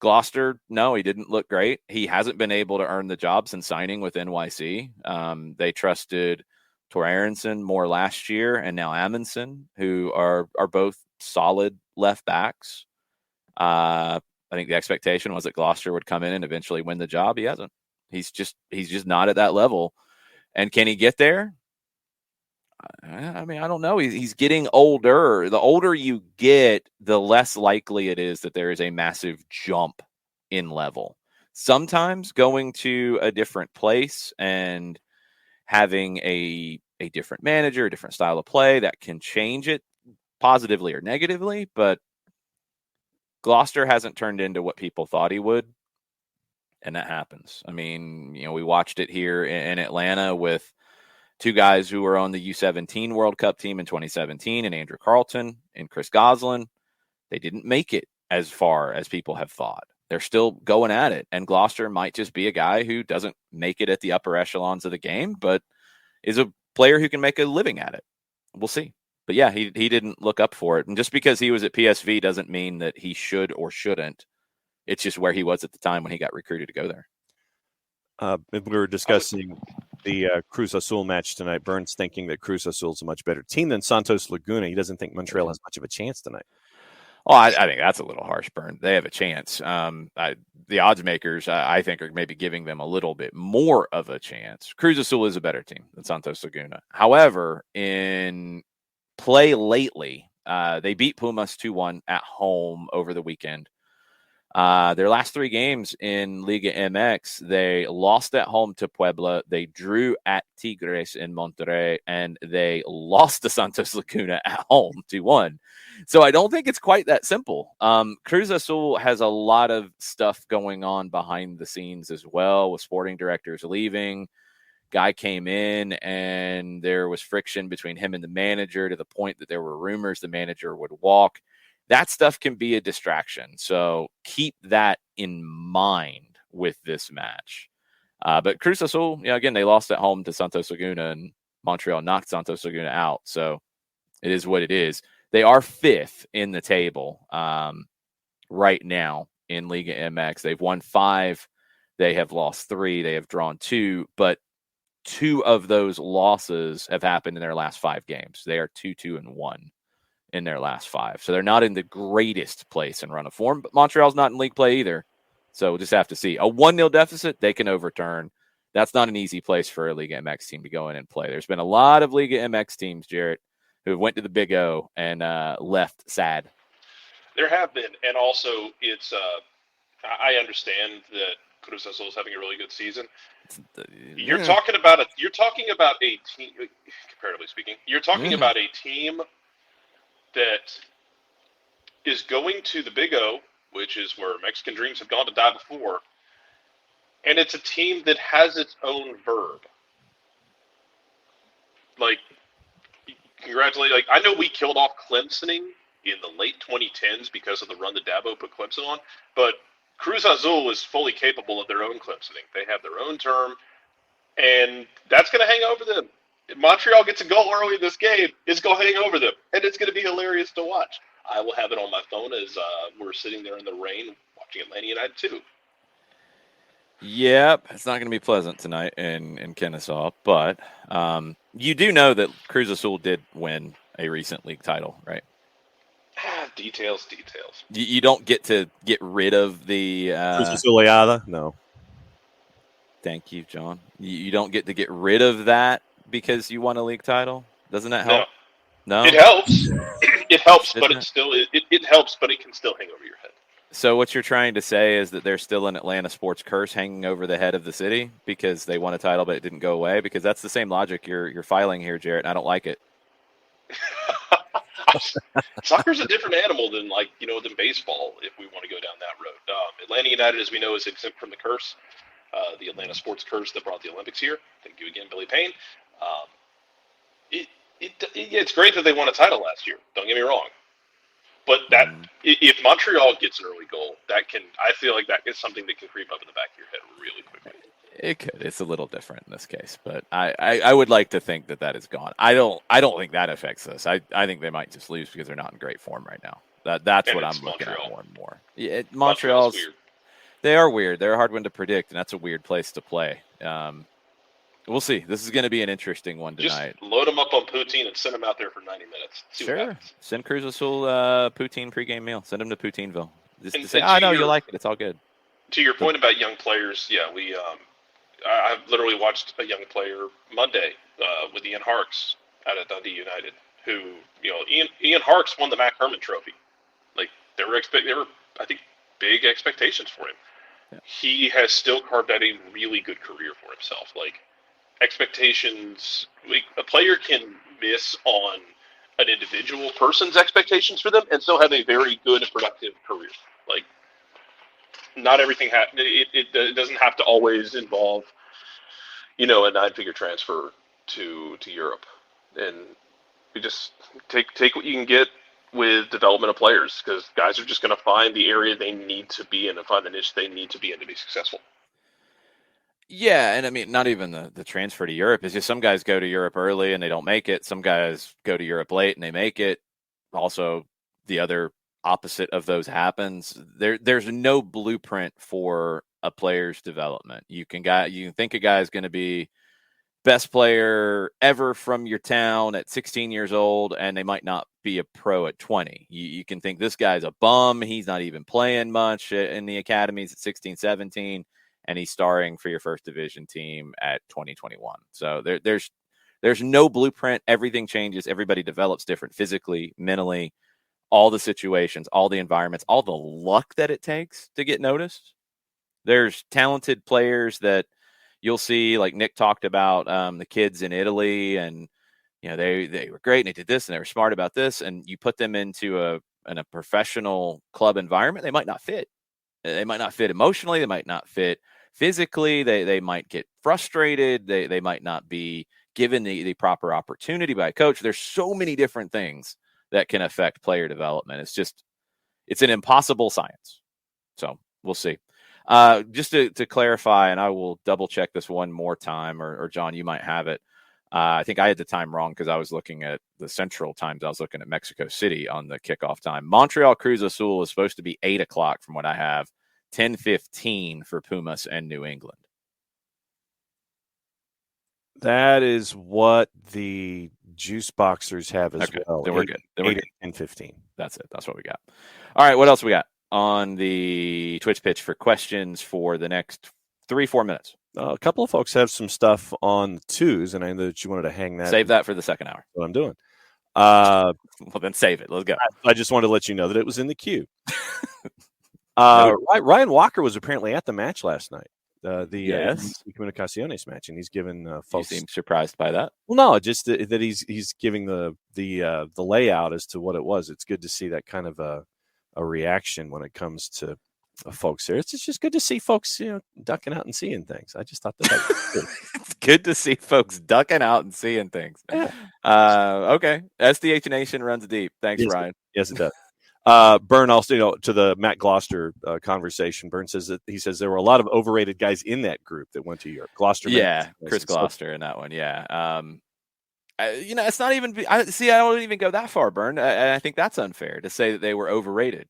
Gloucester, no, he didn't look great. He hasn't been able to earn the job since signing with NYC. They trusted Tor Aronson more last year and now Amundsen, who are both solid left backs. I think the expectation was that Gloucester would come in and eventually win the job. He hasn't. He's just not at that level. And can he get there? I mean, I don't know. He's getting older. The older you get, the less likely it is that there is a massive jump in level. Sometimes going to a different place and having a different manager, a different style of play, that can change it positively or negatively. But Gloucester hasn't turned into what people thought he would. And that happens. I mean, we watched it here in Atlanta with two guys who were on the U17 World Cup team in 2017, and Andrew Carlton and Chris Goslin. They didn't make it as far as people have thought. They're still going at it. And Gloucester might just be a guy who doesn't make it at the upper echelons of the game, but is a player who can make a living at it. We'll see. But yeah, he didn't look up for it. And just because he was at PSV doesn't mean that he should or shouldn't. It's just where he was at the time when he got recruited to go there. We were discussing the Cruz Azul match tonight. Burns thinking that Cruz Azul is a much better team than Santos Laguna. He doesn't think Montreal has much of a chance tonight. Oh, I think that's a little harsh, Burn. They have a chance. The odds makers, I think, are maybe giving them a little bit more of a chance. Cruz Azul is a better team than Santos Laguna. However, in play lately, they beat Pumas 2-1 at home over the weekend. Their last three games in Liga MX, they lost at home to Puebla, they drew at Tigres in Monterrey, and they lost to Santos Laguna at home 2-1. So I don't think it's quite that simple. Cruz Azul has a lot of stuff going on behind the scenes as well, with sporting directors leaving. Guy came in and there was friction between him and the manager to the point that there were rumors the manager would walk. That stuff can be a distraction. So keep that in mind with this match. But Cruz Azul, again, they lost at home to Santos Laguna, and Montreal knocked Santos Laguna out. So it is what it is. They are fifth in the table right now in Liga MX. They've won 5. They have lost 3. They have drawn 2. But 2 of those losses have happened in their last 5 games. They are 2-2-1. In their last 5. So they're not in the greatest place in run of form, but Montreal's not in league play either. So we'll just have to see. A 1-0 deficit, they can overturn. That's not an easy place for a Liga MX team to go in and play. There's been a lot of Liga MX teams, Jarrett, who went to the Big O and left sad. There have been, and also it's I understand that Cruz Azul is having a really good season. Yeah. You're talking about a team, comparatively speaking. You're talking about a team that is going to the Big O, which is where Mexican dreams have gone to die before, and it's a team that has its own verb. Like, congratulate! Like, I know we killed off Clemsoning in the late 2010s because of the run that Dabo put Clemson on, but Cruz Azul is fully capable of their own Clemsoning. They have their own term, and that's going to hang over them. If Montreal gets a goal early in this game, it's going to hang over them, and it's going to be hilarious to watch. I will have it on my phone as we're sitting there in the rain watching Atlanta United too. Yep, it's not going to be pleasant tonight in Kennesaw, but you do know that Cruz Azul did win a recent league title, right? Details. You don't get to get rid of the Cruz Azuleada? No. Thank you, John. You don't get to get rid of that because you won a league title. Doesn't that help? No? It helps. It helps, but it helps, but it can still hang over your head. So what you're trying to say is that there's still an Atlanta sports curse hanging over the head of the city because they won a title, but it didn't go away? Because that's the same logic you're filing here, Jarrett, and I don't like it. Soccer's a different animal than than baseball. If we want to go down that road, Atlanta United, as we know, is exempt from the curse, the Atlanta sports curse that brought the Olympics here. Thank you again, Billy Payne. It's great that they won a title last year. Don't get me wrong, but if Montreal gets an early goal, I feel like that is something that can creep up in the back of your head really quickly. It could. It's a little different in this case, but I would like to think that is gone. I don't think that affects us. I think they might just lose because they're not in great form right now. That's what I'm looking at more and more. Yeah, Montreal's weird. They are weird. They're a hard one to predict, and that's a weird place to play. We'll see. This is going to be an interesting one tonight. Just load them up on poutine and send them out there for 90 minutes. Sure. Send Cruz Azul poutine pregame meal. Send them to Poutineville. Just to say, I know you'll like it. It's all good. To your point about young players, yeah, I've literally watched a young player Monday with Ian Harkes out at Dundee United, who, Ian Harkes won the Mac Herman Trophy. Like, there were I think, big expectations for him. Yeah. He has still carved out a really good career for himself. Like, expectations, a player can miss on an individual person's expectations for them and still have a very good and productive career. Like, not everything it doesn't have to always involve, a 9-figure transfer to Europe. And we just take what you can get with development of players, because guys are just going to find the area they need to be in and find the niche they need to be in to be successful. Yeah, and I mean, not even the transfer to Europe. It's just some guys go to Europe early and they don't make it. Some guys go to Europe late and they make it. Also, the other opposite of those happens. There's no blueprint for a player's development. You can think a guy is going to be best player ever from your town at 16 years old, and they might not be a pro at 20. You can think this guy's a bum. He's not even playing much in the academies at 16, 17, and he's starring for your first division team at 2021. So there's no blueprint. Everything changes. Everybody develops different physically, mentally, all the situations, all the environments, all the luck that it takes to get noticed. There's talented players that you'll see, like Nick talked about, the kids in Italy, and they were great and they did this and they were smart about this, and you put them into a professional club environment, they might not fit. They might not fit emotionally. They might not fit physically. They might get frustrated. They might not be given the proper opportunity by a coach. There's so many different things that can affect player development. It's an impossible science. So we'll see. Just to clarify, and I will double check this one more time, or John, you might have it. I think I had the time wrong because I was looking at the central times. I was looking at Mexico City on the kickoff time. Montreal Cruz Azul is supposed to be 8 o'clock from what I have, 10:15 for Pumas and New England. That is what the Juice Boxers have as well. Then we're good. Then we're good. 10:15. That's it. That's what we got. All right. What else we got on the Twitch pitch for questions for the next 3-4 minutes? A couple of folks have some stuff on the twos, and I know that you wanted to hang that. Save that for the second hour. What I'm doing. Well, then save it. Let's go. I just wanted to let you know that it was in the queue. Ryan Walker was apparently at the match last night. Yes. Comunicaciones match, and he's given folks. You seem surprised by that. Well, no, just that he's giving the layout as to what it was. It's good to see that kind of a reaction when it comes to folks there. It's just good to see folks, ducking out and seeing things. I just thought that was good. It's good to see folks ducking out and seeing things. Yeah. Okay. SDH Nation runs deep. Thanks, Ryan. Yes, it does. Byrne also, to the Matt Gloucester conversation, Byrne says that he says there were a lot of overrated guys in that group that went to Europe. Gloucester, Chris Gloucester in that one, it's not even. I don't even go that far, Byrne. I think that's unfair to say that they were overrated.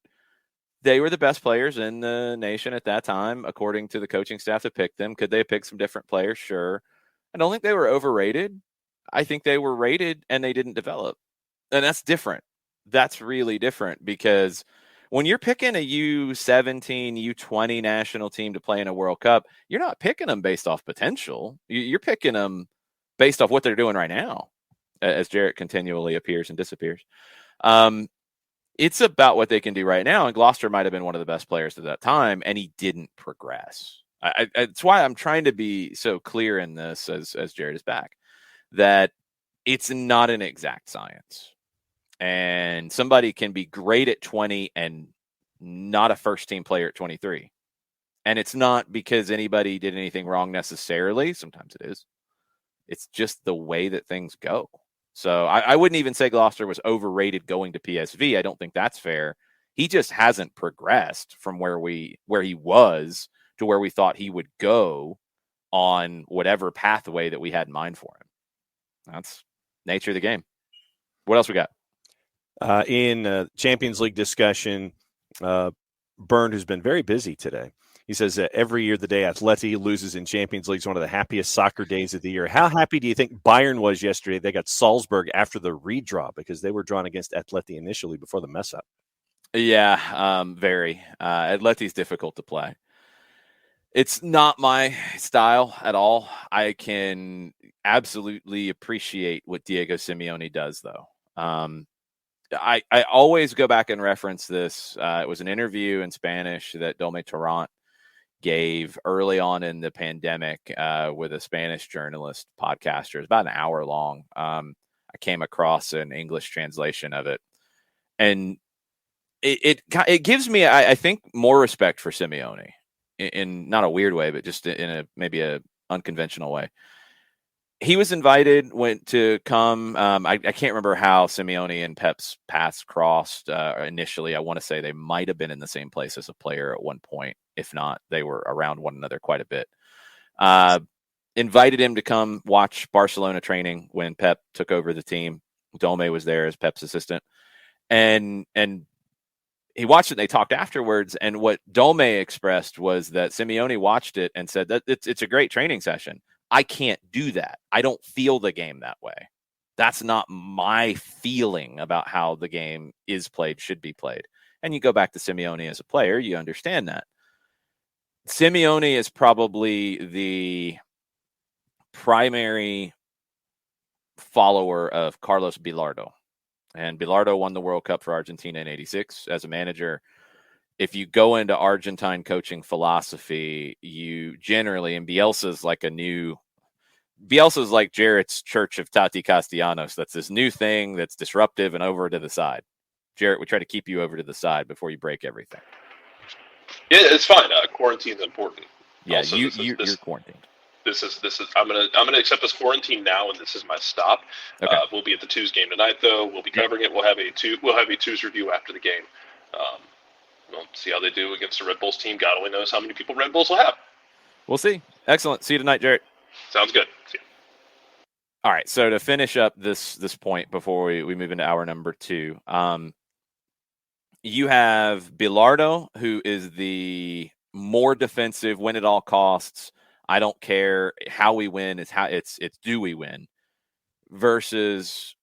They were the best players in the nation at that time, according to the coaching staff that picked them. Could they have picked some different players? Sure. I don't think they were overrated. I think they were rated and they didn't develop, and that's different. That's really different, because when you're picking a U17, U20 national team to play in a World Cup, you're not picking them based off potential. You're picking them based off what they're doing right now, as Jarrett continually appears and disappears. It's about what they can do right now, and Gloucester might have been one of the best players at that time, and he didn't progress. It's why I'm trying to be so clear in this, as Jarrett is back, that it's not an exact science. And somebody can be great at 20 and not a first-team player at 23. And it's not because anybody did anything wrong necessarily. Sometimes it is. It's just the way that things go. So I wouldn't even say Gloucester was overrated going to PSV. I don't think that's fair. He just hasn't progressed from where he was to where we thought he would go on whatever pathway that we had in mind for him. That's nature of the game. What else we got? In Champions League discussion, Byrne, who's been very busy today, he says that every year the day Atleti loses in Champions League is one of the happiest soccer days of the year. How happy do you think Bayern was yesterday? They got Salzburg after the redraw because they were drawn against Atleti initially before the mess up. Yeah, very. Atleti's difficult to play. It's not my style at all. I can absolutely appreciate what Diego Simeone does, though. I always go back and reference this. It was an interview in Spanish that Dome Torrent gave early on in the pandemic with a Spanish journalist podcaster. It was about an hour long. I came across an English translation of it, and it gives me, I think, more respect for Simeone in not a weird way, but just in maybe a unconventional way. He was invited, went to come. I can't remember how Simeone and Pep's paths crossed initially. I want to say they might have been in the same place as a player at one point. If not, they were around one another quite a bit. Invited him to come watch Barcelona training when Pep took over the team. Dome was there as Pep's assistant. And he watched it. They talked afterwards. And what Dome expressed was that Simeone watched it and said that it's a great training session. I can't do that. I don't feel the game that way. That's not my feeling about how the game is played, should be played. And you go back to Simeone as a player, you understand that. Simeone is probably the primary follower of Carlos Bilardo. And Bilardo won the World Cup for Argentina in '86 as a manager. If you go into Argentine coaching philosophy, you generally, and Bielsa's like Jarrett's Church of Tati Castellanos. That's this new thing that's disruptive and over to the side. Jarrett, we try to keep you over to the side before you break everything. Yeah, it's fine. Quarantine's important. Yeah, also, you're quarantined. This is. I'm gonna accept this quarantine now, and this is my stop. Okay. We'll be at the Twos game tonight, though. We'll be covering it. We'll have a Twos review after the game. We'll see how they do against the Red Bulls team. God only knows how many people Red Bulls will have. We'll see. Excellent. See you tonight, Jarrett. Sounds good. See you. All right. So to finish up this point before we move into hour number 2, you have Bilardo, who is the more defensive, win at all costs. I don't care how we win. It's do we win, versus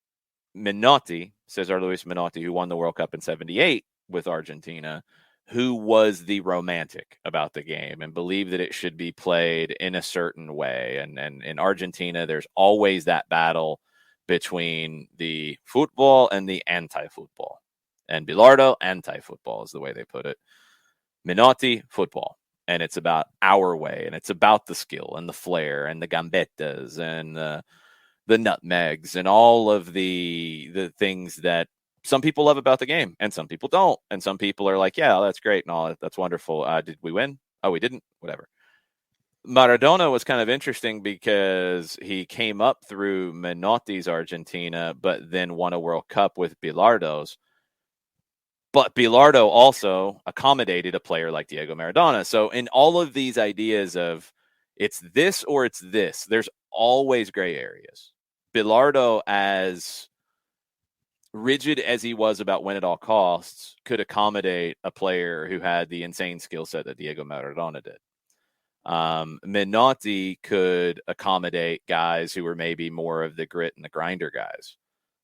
Menotti, Cesar Luis Menotti, who won the World Cup in '78 with Argentina, who was the romantic about the game and believed that it should be played in a certain way. And in Argentina, there's always that battle between the football and the anti-football. And Bilardo, anti-football is the way they put it. Menotti, football. And it's about our way, and it's about the skill and the flair and the gambettas and the nutmegs and all of the things that some people love about the game and some people don't. And some people are like, yeah, that's great and all. That's wonderful. Did we win? Oh, we didn't. Whatever. Maradona was kind of interesting because he came up through Menotti's Argentina, but then won a World Cup with Bilardo's. But Bilardo also accommodated a player like Diego Maradona. So in all of these ideas of it's this or it's this, there's always gray areas. Bilardo, as rigid as he was about win at all costs, could accommodate a player who had the insane skill set that Diego Maradona did. Menotti could accommodate guys who were maybe more of the grit and the grinder guys.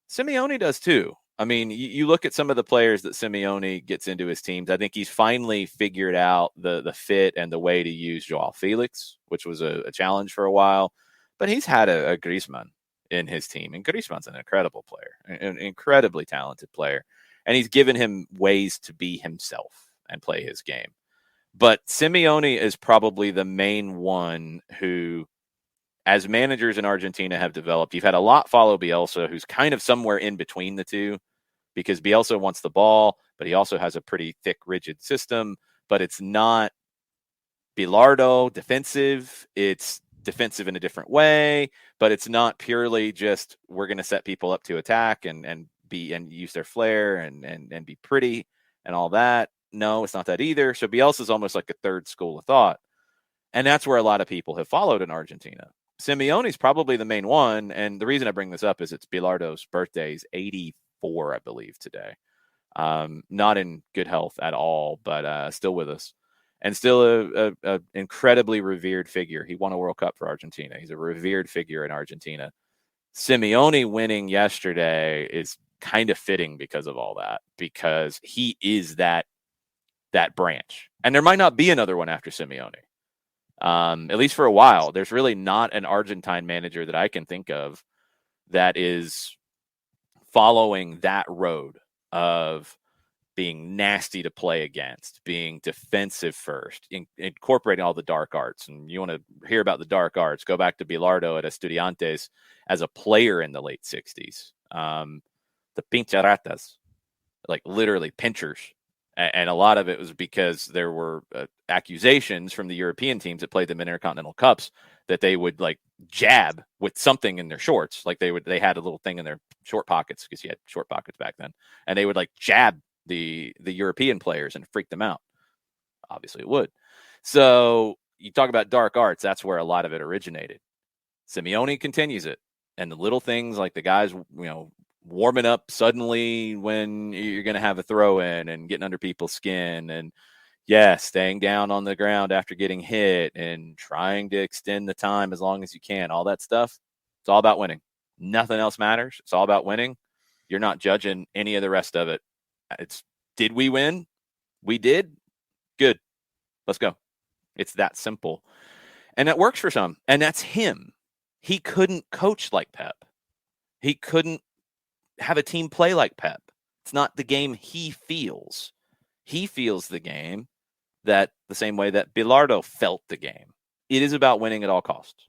Simeone does too. I mean, you look at some of the players that Simeone gets into his teams. I think he's finally figured out the fit and the way to use Joao Felix, which was a challenge for a while. But he's had a Griezmann in his team, and Griezmann's an incredible player, an incredibly talented player. And he's given him ways to be himself and play his game. But Simeone is probably the main one who, as managers in Argentina have developed, you've had a lot follow Bielsa, who's kind of somewhere in between the two, because Bielsa wants the ball, but he also has a pretty thick, rigid system. But it's not Bilardo defensive. It's defensive in a different way, but it's not purely just we're going to set people up to attack and use their flair and be pretty and all that. No, it's not that either. So Bielsa's almost like a third school of thought. And that's where a lot of people have followed in Argentina. Simeone's probably the main one. And the reason I bring this up is it's Bilardo's birthday. He's 84, I believe, today. Not in good health at all, but still with us. And still a incredibly revered figure. He won a World Cup for Argentina. He's a revered figure in Argentina. Simeone winning yesterday is kind of fitting because of all that, because he is that branch. And there might not be another one after Simeone. At least for a while. There's really not an Argentine manager that I can think of that is following that road of being nasty to play against, being defensive first, incorporating all the dark arts. And you want to hear about the dark arts, go back to Bilardo at Estudiantes as a player in the late 60s. The pincharatas, like literally pinchers. And a lot of it was because there were accusations from the European teams that played them in Intercontinental Cups that they would like jab with something in their shorts. Like they had a little thing in their short pockets, because you had short pockets back then. And they would like jab the European players and freak them out. Obviously it would. So you talk about dark arts, that's where a lot of it originated. Simeone continues it. And the little things like the guys, warming up suddenly when you're going to have a throw in and getting under people's skin, and staying down on the ground after getting hit and trying to extend the time as long as you can, all that stuff. It's all about winning. Nothing else matters. It's all about winning. You're not judging any of the rest of it. Did we win? We did. Good. Let's go. It's that simple. And that works for some. And that's him. He couldn't coach like Pep. He couldn't have a team play like Pep. It's not the game he feels. He feels the game the same way that Bilardo felt the game. It is about winning at all costs.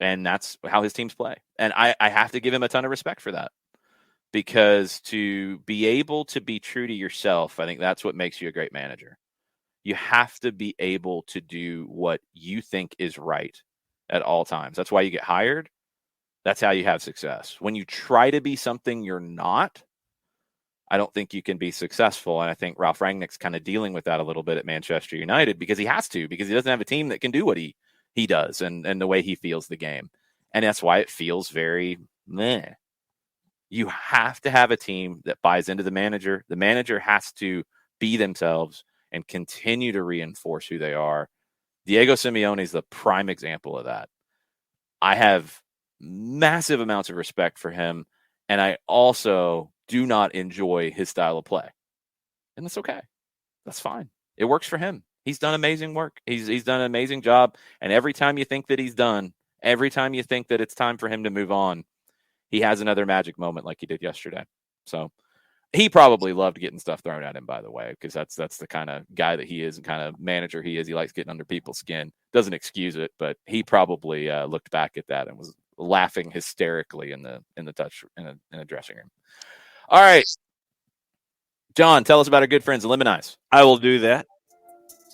And that's how his teams play. And I have to give him a ton of respect for that. Because to be able to be true to yourself, I think that's what makes you a great manager. You have to be able to do what you think is right at all times. That's why you get hired. That's how you have success. When you try to be something you're not, I don't think you can be successful. And I think Ralph Rangnick's kind of dealing with that a little bit at Manchester United, because he has to, because he doesn't have a team that can do what he does and the way he feels the game. And that's why it feels very meh. You have to have a team that buys into the manager. The manager has to be themselves and continue to reinforce who they are. Diego Simeone is the prime example of that. I have massive amounts of respect for him, and I also do not enjoy his style of play. And that's okay. That's fine. It works for him. He's done amazing work. He's done an amazing job. And every time you think that he's done, every time you think that it's time for him to move on, he has another magic moment like he did yesterday. So He probably loved getting stuff thrown at him, by the way, because that's the kind of guy that he is and kind of manager he is. He likes getting under people's skin. Doesn't excuse it, but he probably looked back at that and was laughing hysterically in the dressing room. All right, John, tell us about our good friends at Lemonize. I will do that.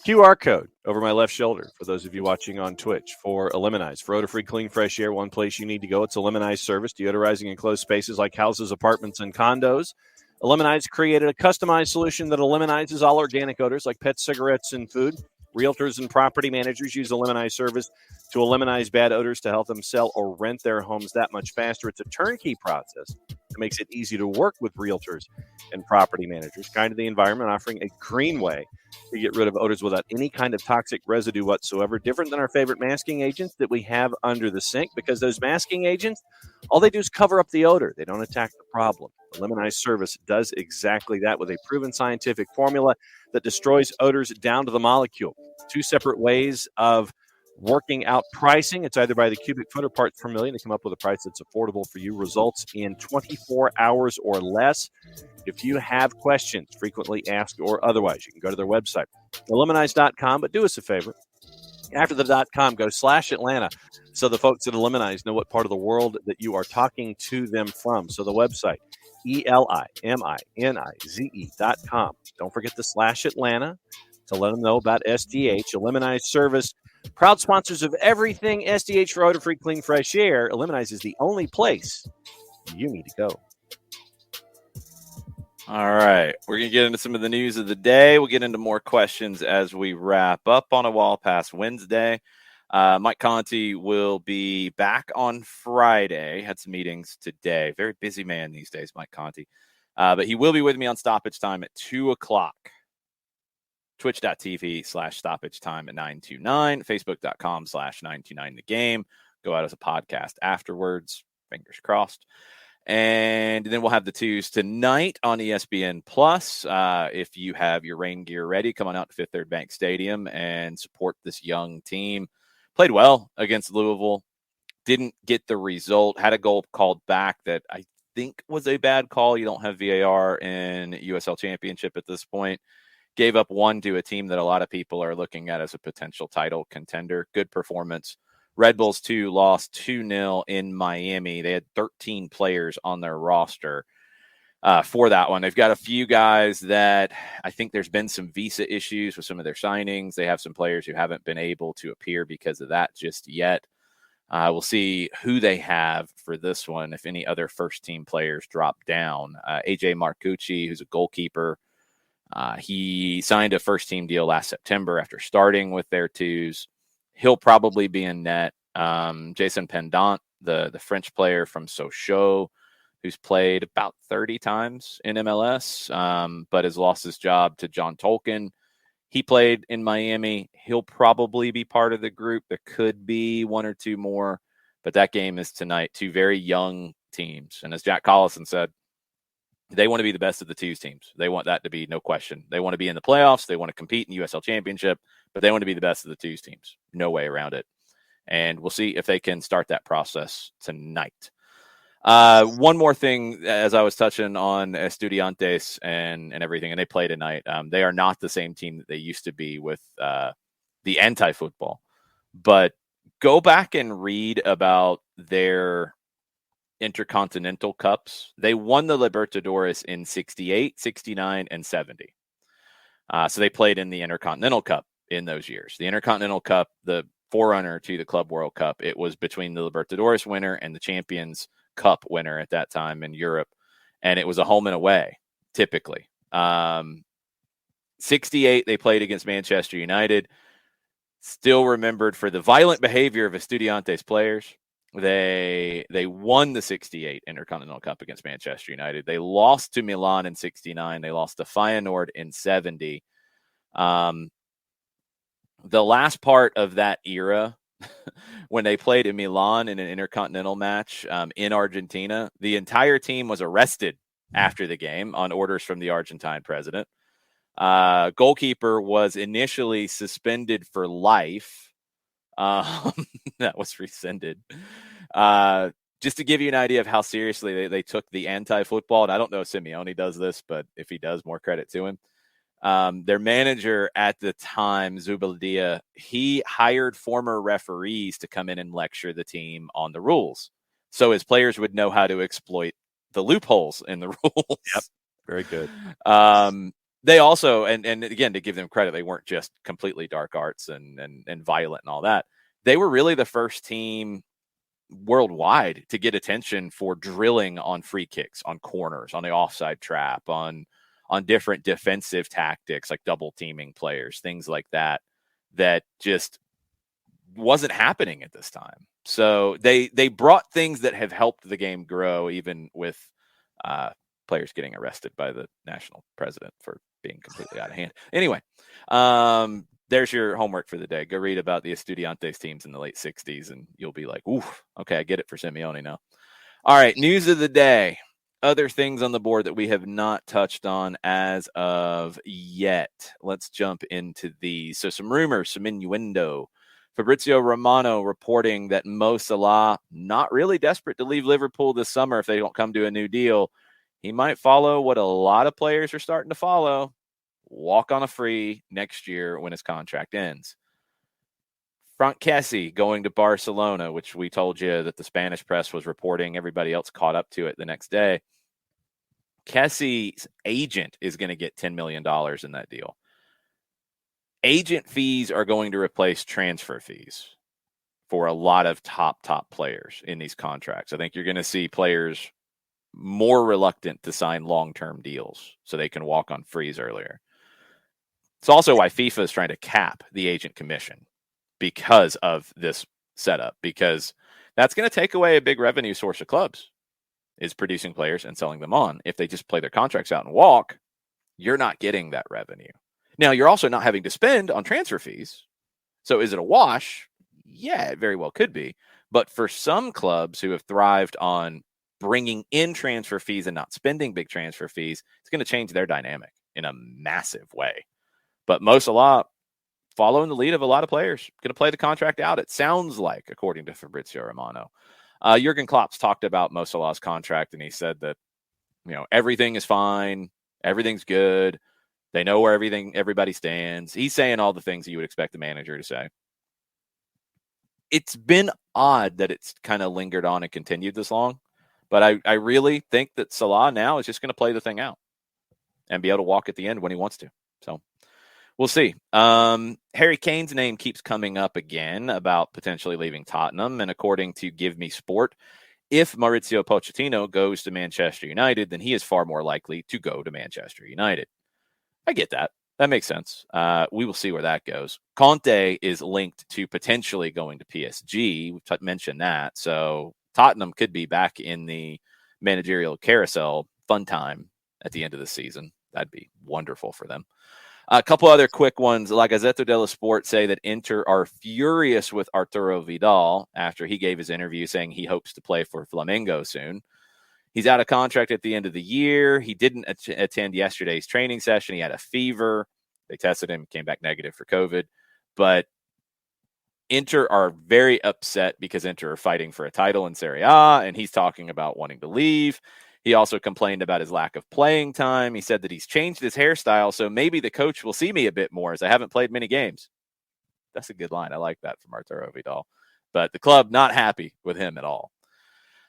QR code over my left shoulder for those of you watching on Twitch for Lemonize. For odor-free, clean, fresh air, one place you need to go. It's a Lemonize service, deodorizing enclosed spaces like houses, apartments, and condos. Lemonize created a customized solution that eliminizes all organic odors like pet cigarettes and food. Realtors and property managers use a Lemonize service to eliminate bad odors to help them sell or rent their homes that much faster. It's a turnkey process that makes it easy to work with realtors and property managers. Kind of the environment, offering a green way to get rid of odors without any kind of toxic residue whatsoever. Different than our favorite masking agents that we have under the sink, because those masking agents, all they do is cover up the odor. They don't attack the problem. The Lemonize service does exactly that with a proven scientific formula that destroys odors down to the molecule. Two separate ways of working out pricing. It's either by the cubic foot or parts per million to come up with a price that's affordable for you. Results in 24 hours or less. If you have questions, frequently asked or otherwise, you can go to their website, lemonize.com. But do us a favor. After the .com, go /Atlanta so the folks at Lemonize know what part of the world that you are talking to them from. So the website, ELIMINIZE.com. Don't forget the /Atlanta to let them know about SDH, a Lemonize service. Proud sponsors of everything SDH for odor-free, clean, fresh air. Lemonize is the only place you need to go. All right. We're going to get into some of the news of the day. We'll get into more questions as we wrap up on a Wall Pass Wednesday. Mike Conti will be back on Friday. Had some meetings today. Very busy man these days, Mike Conti. But he will be with me on Stoppage Time at 2 o'clock. Twitch.tv/Stoppage Time at 929. Facebook.com/929 The Game. Go out as a podcast afterwards. Fingers crossed. And then we'll have the twos tonight on ESPN Plus. If you have your rain gear ready, come on out to Fifth Third Bank Stadium and support this young team. Played well against Louisville. Didn't get the result. Had a goal called back that I think was a bad call. You don't have VAR in USL Championship at this point. Gave up one to a team that a lot of people are looking at as a potential title contender. Good performance. Red Bulls 2 lost 2-0 in Miami. They had 13 players on their roster for that one. They've got a few guys that I think there's been some visa issues with some of their signings. They have some players who haven't been able to appear because of that just yet. We'll see who they have for this one, if any other first-team players drop down. AJ Marcucci, who's a goalkeeper, he signed a first-team deal last September after starting with their twos. He'll probably be in net. Jason Pendant, the French player from Sochaux, who's played about 30 times in MLS, but has lost his job to John Tolkien. He played in Miami. He'll probably be part of the group. There could be one or two more, but that game is tonight. Two very young teams. And as Jack Collison said, they want to be the best of the twos teams. They want that to be no question. They want to be in the playoffs. They want to compete in USL Championship, but they want to be the best of the twos teams. No way around it. And we'll see if they can start that process tonight. One more thing, as I was touching on Estudiantes and everything, and they play tonight. They are not the same team that they used to be with the anti-football. But go back and read about their Intercontinental Cups. They won the Libertadores in 68, 69, and 70. So they played in the Intercontinental Cup in those years. The Intercontinental Cup, the forerunner to the Club World Cup, it was between the Libertadores winner and the Champions Cup winner at that time in Europe. And it was a home and away, typically. 68, they played against Manchester United. Still remembered for the violent behavior of Estudiantes players. They won the 68 Intercontinental Cup against Manchester United. They lost to Milan in 69. They lost to Feyenoord in 70. The last part of that era, when they played in Milan in an intercontinental match in Argentina, the entire team was arrested after the game on orders from the Argentine president. Goalkeeper was initially suspended for life. That was rescinded. just to give you an idea of how seriously they took the anti-football, and I don't know if Simeone does this, but if he does, more credit to him. Their manager at the time, Zubaldia, he hired former referees to come in and lecture the team on the rules, so his players would know how to exploit the loopholes in the rules. Yep, very good. They also, and again, to give them credit, they weren't just completely dark arts and violent and all that. They were really the first team worldwide to get attention for drilling on free kicks, on corners, on the offside trap, on different defensive tactics like double teaming players, things like that just wasn't happening at this time. So they brought things that have helped the game grow, even with players getting arrested by the national president for being completely out of hand. Anyway, there's your homework for the day. Go read about the Estudiantes teams in the late 60s, and you'll be like, oof, okay, I get it for Simeone now. All right, news of the day. Other things on the board that we have not touched on as of yet. Let's jump into these. So some rumors, some innuendo. Fabrizio Romano reporting that Mo Salah, not really desperate to leave Liverpool this summer if they don't come to a new deal. He might follow what a lot of players are starting to follow. Walk on a free next year when his contract ends. Franck Kessie going to Barcelona, which we told you that the Spanish press was reporting. Everybody else caught up to it the next day. Kessie's agent is going to get $10 million in that deal. Agent fees are going to replace transfer fees for a lot of top players in these contracts. I think you're going to see players more reluctant to sign long-term deals so they can walk on frees earlier. It's also why FIFA is trying to cap the agent commission because of this setup, because that's going to take away a big revenue source of clubs, is producing players and selling them on. If they just play their contracts out and walk, you're not getting that revenue. Now, you're also not having to spend on transfer fees. So is it a wash? Yeah, it very well could be. But for some clubs who have thrived on bringing in transfer fees and not spending big transfer fees, it's going to change their dynamic in a massive way. But Mo Salah, following the lead of a lot of players, going to play the contract out, it sounds like, according to Fabrizio Romano. Jurgen Klopp's talked about Mo Salah's contract, and he said that, everything is fine, everything's good, they know where everybody stands. He's saying all the things that you would expect the manager to say. It's been odd that it's kind of lingered on and continued this long, but I really think that Salah now is just going to play the thing out and be able to walk at the end when he wants to. So we'll see. Harry Kane's name keeps coming up again about potentially leaving Tottenham. And according to Give Me Sport, if Maurizio Pochettino goes to Manchester United, then he is far more likely to go to Manchester United. I get that. That makes sense. We will see where that goes. Conte is linked to potentially going to PSG. We've mentioned that. So Tottenham could be back in the managerial carousel fun time at the end of the season. That'd be wonderful for them. A couple other quick ones. La Gazzetta dello Sport say that Inter are furious with Arturo Vidal after he gave his interview saying he hopes to play for Flamengo soon. He's out of contract at the end of the year. He didn't attend yesterday's training session. He had a fever. They tested him, came back negative for COVID. But Inter are very upset because Inter are fighting for a title in Serie A, and he's talking about wanting to leave. He also complained about his lack of playing time. He said that he's changed his hairstyle, so maybe the coach will see me a bit more as I haven't played many games. That's a good line. I like that from Arturo Vidal. But the club not happy with him at all.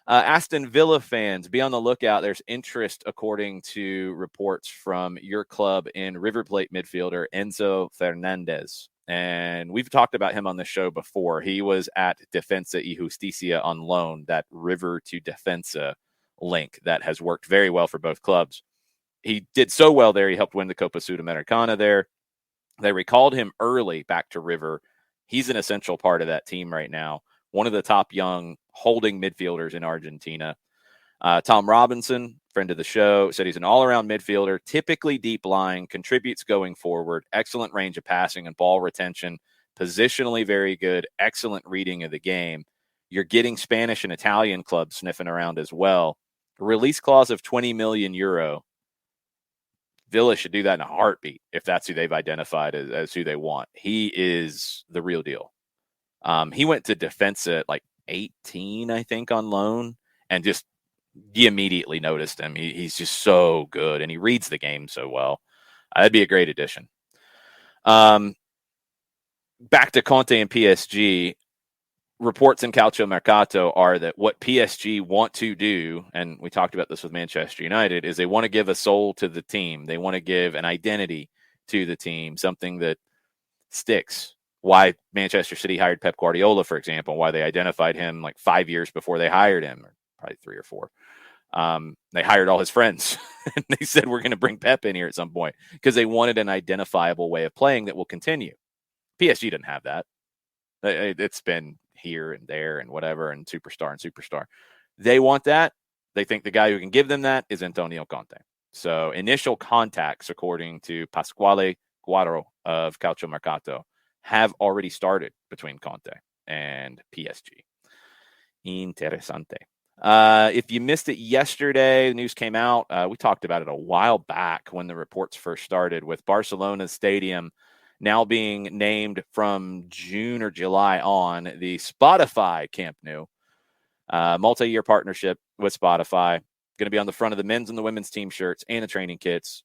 Aston Villa fans, be on the lookout. There's interest, according to reports from your club, in River Plate midfielder Enzo Fernandez. And we've talked about him on the show before. He was at Defensa y Justicia on loan, that River to Defensa link that has worked very well for both clubs. He did so well there. He helped win the Copa Sudamericana there. They recalled him early back to River. He's an essential part of that team right now. One of the top young holding midfielders in Argentina. Tom Robinson, friend of the show, said he's an all-around midfielder, typically deep lying, contributes going forward, excellent range of passing and ball retention, positionally very good, excellent reading of the game. You're getting Spanish and Italian clubs sniffing around as well. Release clause of 20 million euro. Villa should do that in a heartbeat if that's who they've identified as who they want. He is the real deal. He went to Defensa at like 18, I think, on loan. and just you immediately noticed him. He's just so good, and he reads the game so well. That'd be a great addition. Back to Conte and PSG. Reports in Calcio Mercato are that what PSG want to do, and we talked about this with Manchester United, is they want to give a soul to the team. They want to give an identity to the team, something that sticks. Why Manchester City hired Pep Guardiola, for example, why they identified him like 5 years before they hired him, or probably 3 or 4. They hired all his friends and they said, we're going to bring Pep in here at some point because they wanted an identifiable way of playing that will continue. PSG didn't have that. It's been here and there and whatever and superstar. They want that. They think the guy who can give them that is Antonio Conte. So initial contacts, according to Pasquale Guaro of Calcio Mercato, have already started between Conte and PSG. Interessante. If you missed it yesterday, the news came out. We talked about it a while back when the reports first started, with Barcelona's stadium now being named from June or July on the Spotify Camp Nou. Multi-year partnership with Spotify. Going to be on the front of the men's and the women's team shirts and the training kits.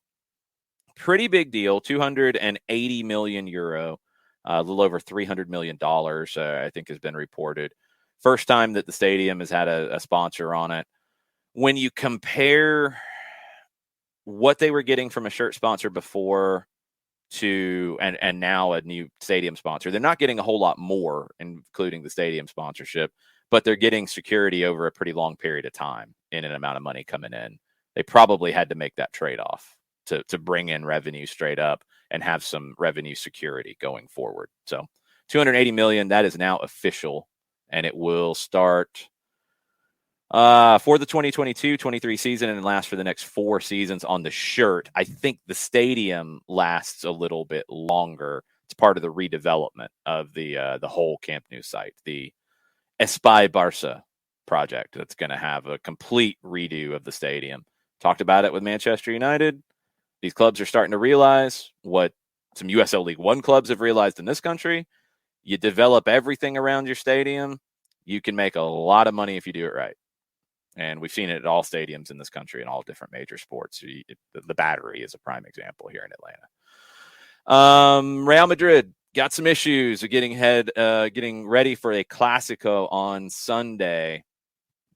Pretty big deal. 280 million euro. A little over $300 million, I think, has been reported. First time that the stadium has had a sponsor on it. When you compare what they were getting from a shirt sponsor before to and now a new stadium sponsor, they're not getting a whole lot more, including the stadium sponsorship, but they're getting security over a pretty long period of time in an amount of money coming in. They probably had to make that trade-off to bring in revenue straight up and have some revenue security going forward. So 280 million, that is now official, and it will start for the 2022-23 season and last for the next 4 seasons on the shirt. I think the stadium lasts a little bit longer. It's part of the redevelopment of the whole Camp Nou site, the Espai Barça project that's going to have a complete redo of the stadium. Talked about it with Manchester United. These clubs are starting to realize what some USL League One clubs have realized in this country. You develop everything around your stadium, you can make a lot of money if you do it right. And we've seen it at all stadiums in this country in all different major sports. The Battery is a prime example here in Atlanta. Real Madrid got some issues of getting ready for a Clásico on Sunday.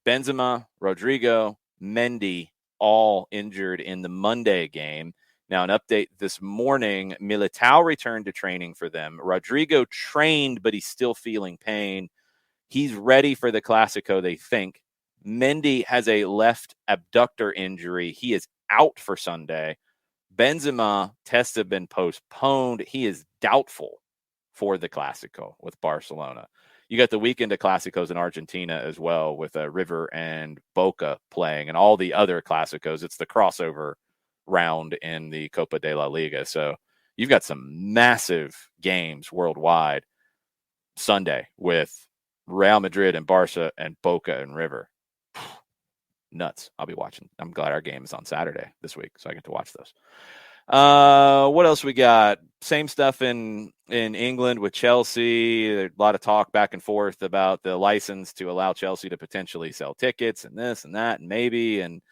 Benzema, Rodrigo, Mendy, all injured in the Monday game. Now, an update this morning, Militao returned to training for them. Rodrigo trained, but he's still feeling pain. He's ready for the Clásico, they think. Mendy has a left abductor injury. He is out for Sunday. Benzema tests have been postponed. He is doubtful for the Clásico with Barcelona. You got the weekend of Clásicos in Argentina as well, with River and Boca playing, and all the other Clásicos. It's the crossover round in the Copa de la Liga. So you've got some massive games worldwide Sunday with Real Madrid and Barca and Boca and River. Nuts. I'll be watching. I'm glad our game is on Saturday this week, so I get to watch those. What else we got? Same stuff in England with Chelsea. There's a lot of talk back and forth about the license to allow Chelsea to potentially sell tickets and this and that and maybe, and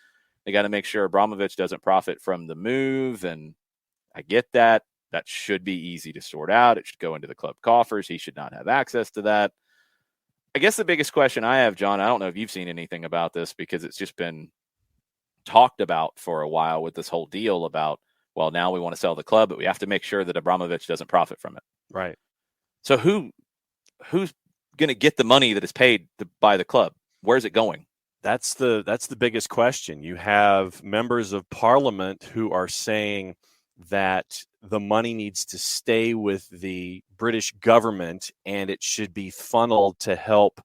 they got to make sure Abramovich doesn't profit from the move. And I get that. That should be easy to sort out. It should go into the club coffers. He should not have access to that. I guess the biggest question I have, John, I don't know if you've seen anything about this because it's just been talked about for a while with this whole deal about, well, now we want to sell the club, but we have to make sure that Abramovich doesn't profit from it. Right. So who's going to get the money that is paid to buy the club? Where's it going? That's the biggest question. You have members of parliament who are saying that the money needs to stay with the British government and it should be funneled to help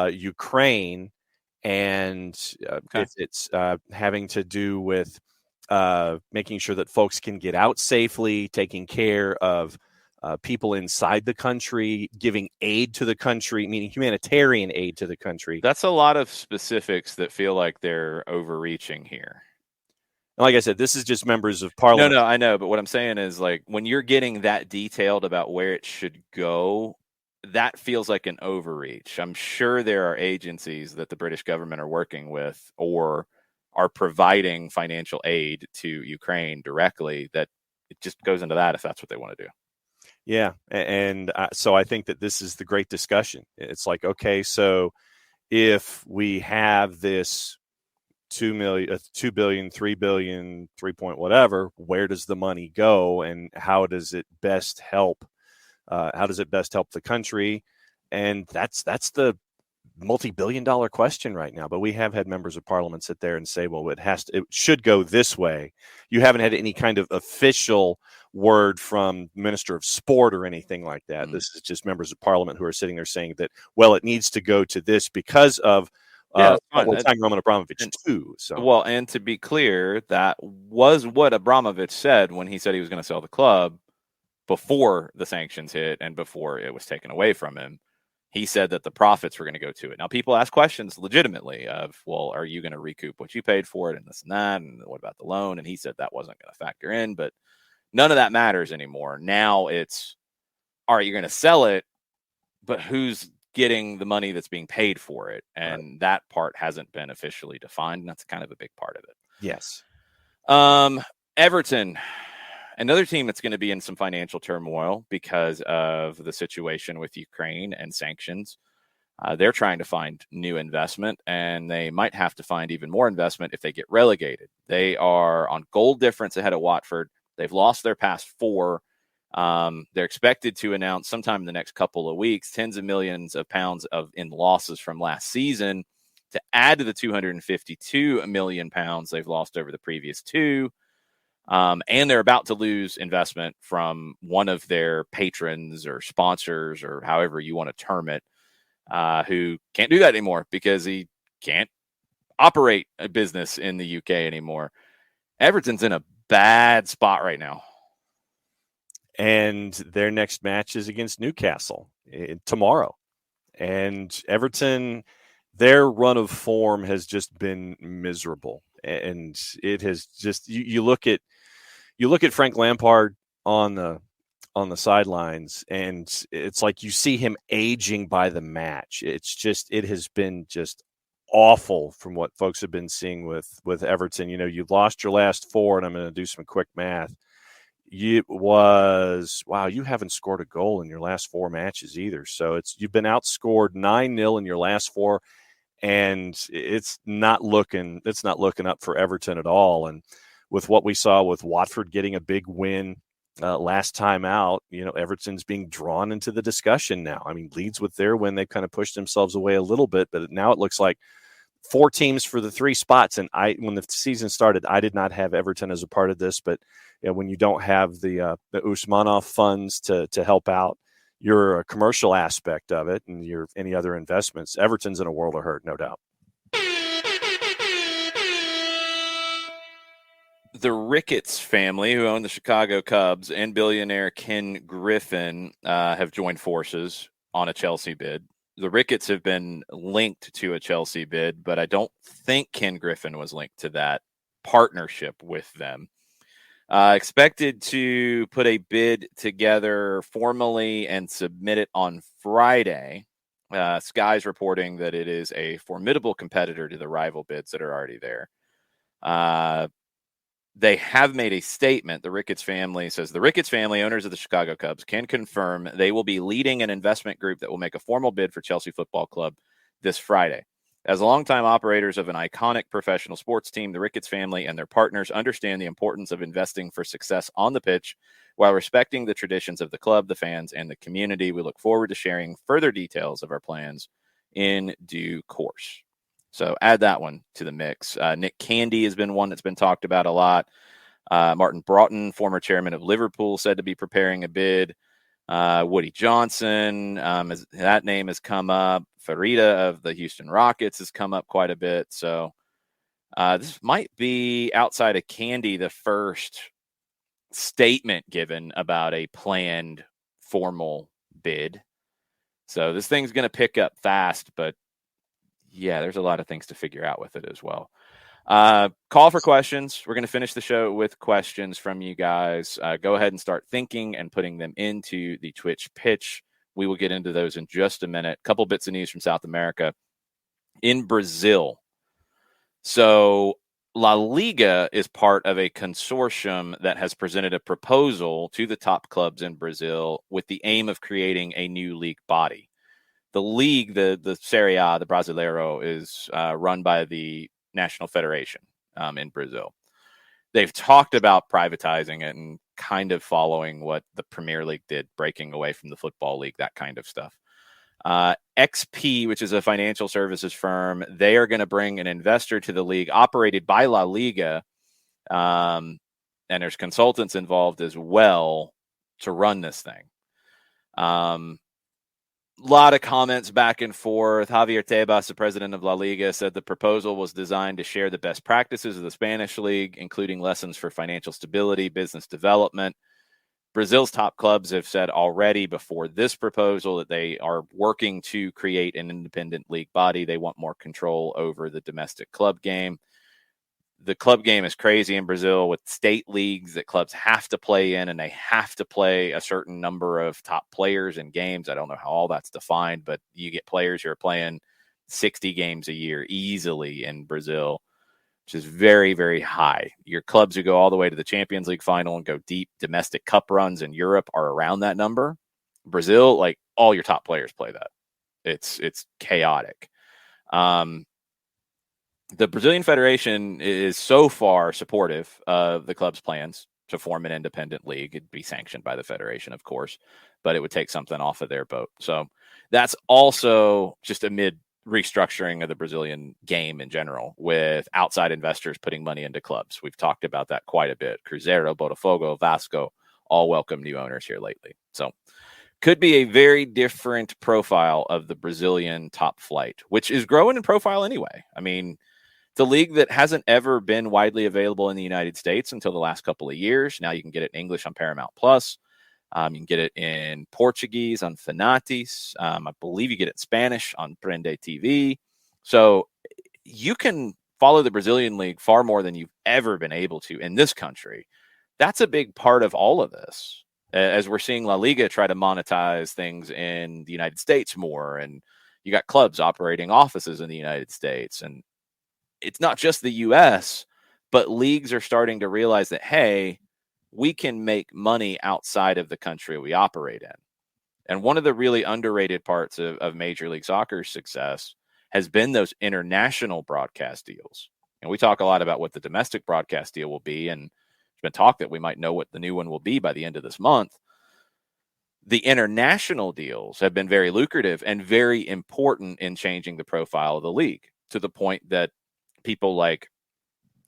Ukraine. And if it's having to do with making sure that folks can get out safely, taking care of people inside the country, giving aid to the country, meaning humanitarian aid to the country. That's a lot of specifics that feel like they're overreaching here. Like I said, this is just members of parliament. No, I know. But what I'm saying is, like, when you're getting that detailed about where it should go, that feels like an overreach. I'm sure there are agencies that the British government are working with or are providing financial aid to Ukraine directly, that it just goes into that if that's what they want to do. Yeah. And so I think that this is the great discussion. It's like, okay, so if we have this 2 billion, 3 billion, 3 point whatever, where does the money go and how does it best help? The country? And that's the multi-billion-dollar question right now. But we have had members of parliament sit there and say, well, it should go this way. You haven't had any kind of official word from Minister of Sport or anything like that. Mm-hmm. This is just members of parliament who are sitting there saying that, well, it needs to go to this because of what we're talking Roman Abramovich too. So, well, and to be clear, that was what Abramovich said when he said he was going to sell the club before the sanctions hit and before it was taken away from him. He said that the profits were going to go to it. Now, people ask questions legitimately of, well, are you going to recoup what you paid for it and this and that? And what about the loan? And he said that wasn't going to factor in, but none of that matters anymore. Now it's, all right, you're going to sell it, but who's getting the money that's being paid for it? And that part hasn't been officially defined. And that's kind of a big part of it. Yes. Everton, another team that's going to be in some financial turmoil because of the situation with Ukraine and sanctions. They're trying to find new investment, and they might have to find even more investment if they get relegated. They are on goal difference ahead of Watford. They've lost their past 4. They're expected to announce sometime in the next couple of weeks tens of millions of pounds in losses from last season to add to the 252 million pounds they've lost over the previous 2. And they're about to lose investment from one of their patrons or sponsors or however you want to term it, who can't do that anymore because he can't operate a business in the UK anymore. Everton's in a bad spot right now. And their next match is against Newcastle tomorrow. And Everton, their run of form has just been miserable. And it has just, you look at Frank Lampard on the sidelines, and it's like you see him aging by the match. It's just, it has been just awful from what folks have been seeing with Everton. You know, you've lost your last 4, and I'm going to do some quick math. You haven't scored a goal in your last 4 matches either. So you've been outscored 9-0 in your last 4, and it's not looking up for Everton at all. And with what we saw with Watford getting a big win last time out, you know, Everton's being drawn into the discussion now. I mean, Leeds with their win, they've kind of pushed themselves away a little bit, but now it looks like 4 teams for the 3 spots. And when the season started, I did not have Everton as a part of this, but you know, when you don't have the Usmanov funds to help out your commercial aspect of it and your any other investments, Everton's in a world of hurt, no doubt. The Ricketts family, who own the Chicago Cubs, and billionaire Ken Griffin have joined forces on a Chelsea bid. The Ricketts have been linked to a Chelsea bid, but I don't think Ken Griffin was linked to that partnership with them. Expected to put a bid together formally and submit it on Friday. Sky's reporting that it is a formidable competitor to the rival bids that are already there. They have made a statement. The Ricketts family says the Ricketts family, owners of the Chicago Cubs, can confirm they will be leading an investment group that will make a formal bid for Chelsea Football Club this Friday. As longtime operators of an iconic professional sports team, the Ricketts family and their partners understand the importance of investing for success on the pitch while respecting the traditions of the club, the fans, and the community. We look forward to sharing further details of our plans in due course. So add that one to the mix. Nick Candy has been one that's been talked about a lot. Martin Broughton, former chairman of Liverpool, said to be preparing a bid. Woody Johnson, that name has come up. Farida of the Houston Rockets has come up quite a bit. So this might be, outside of Candy, the first statement given about a planned formal bid. So this thing's going to pick up fast, but yeah, there's a lot of things to figure out with it as well. Call for questions. We're going to finish the show with questions from you guys. Go ahead and start thinking and putting them into the Twitch pitch We will get into those in just a minute. A couple bits of news from South America. In Brazil, so La Liga is part of a consortium that has presented a proposal to the top clubs in Brazil with the aim of creating a new league body. The league, the Serie A, the Brasileiro, is run by the National Federation in Brazil. They've talked about privatizing it and kind of following what the Premier League did, breaking away from the Football League, that kind of stuff. XP, which is a financial services firm, they are going to bring an investor to the league operated by La Liga. And there's consultants involved as well to run this thing. Lot of comments back and forth. Javier Tebas, the president of La Liga, said the proposal was designed to share the best practices of the Spanish league, including lessons for financial stability, business development. Brazil's top clubs have said already before this proposal that they are working to create an independent league body. They want more control over the domestic club game. The club game is crazy in Brazil with state leagues that clubs have to play in, and they have to play a certain number of top players in games. I don't know how all that's defined, but you get players who are playing 60 games a year easily in Brazil, which is very, very high. Your clubs who go all the way to the Champions League final and go deep domestic cup runs in Europe are around that number. Brazil, like all your top players play that. It's chaotic. The Brazilian Federation is so far supportive of the club's plans to form an independent league. It'd be sanctioned by the Federation, of course, but it would take something off of their boat. So that's also just amid restructuring of the Brazilian game in general, with outside investors putting money into clubs. We've talked about that quite a bit. Cruzeiro, Botafogo, Vasco, all welcome new owners here lately. So could be a very different profile of the Brazilian top flight, which is growing in profile anyway. I mean, it's a league that hasn't ever been widely available in the United States until the last couple of years. Now you can get it in English on Paramount Plus. You can get it in Portuguese on Fanatis. I believe you get it in Spanish on Prende TV. So you can follow the Brazilian league far more than you've ever been able to in this country. That's a big part of all of this, as we're seeing La Liga try to monetize things in the United States more. And you got clubs operating offices in the United States. And it's not just the U.S., but leagues are starting to realize that, hey, we can make money outside of the country we operate in. And one of the really underrated parts of Major League Soccer's success has been those international broadcast deals. And we talk a lot about what the domestic broadcast deal will be, and there's been talk that we might know what the new one will be by the end of this month. The international deals have been very lucrative and very important in changing the profile of the league, to the point that people like,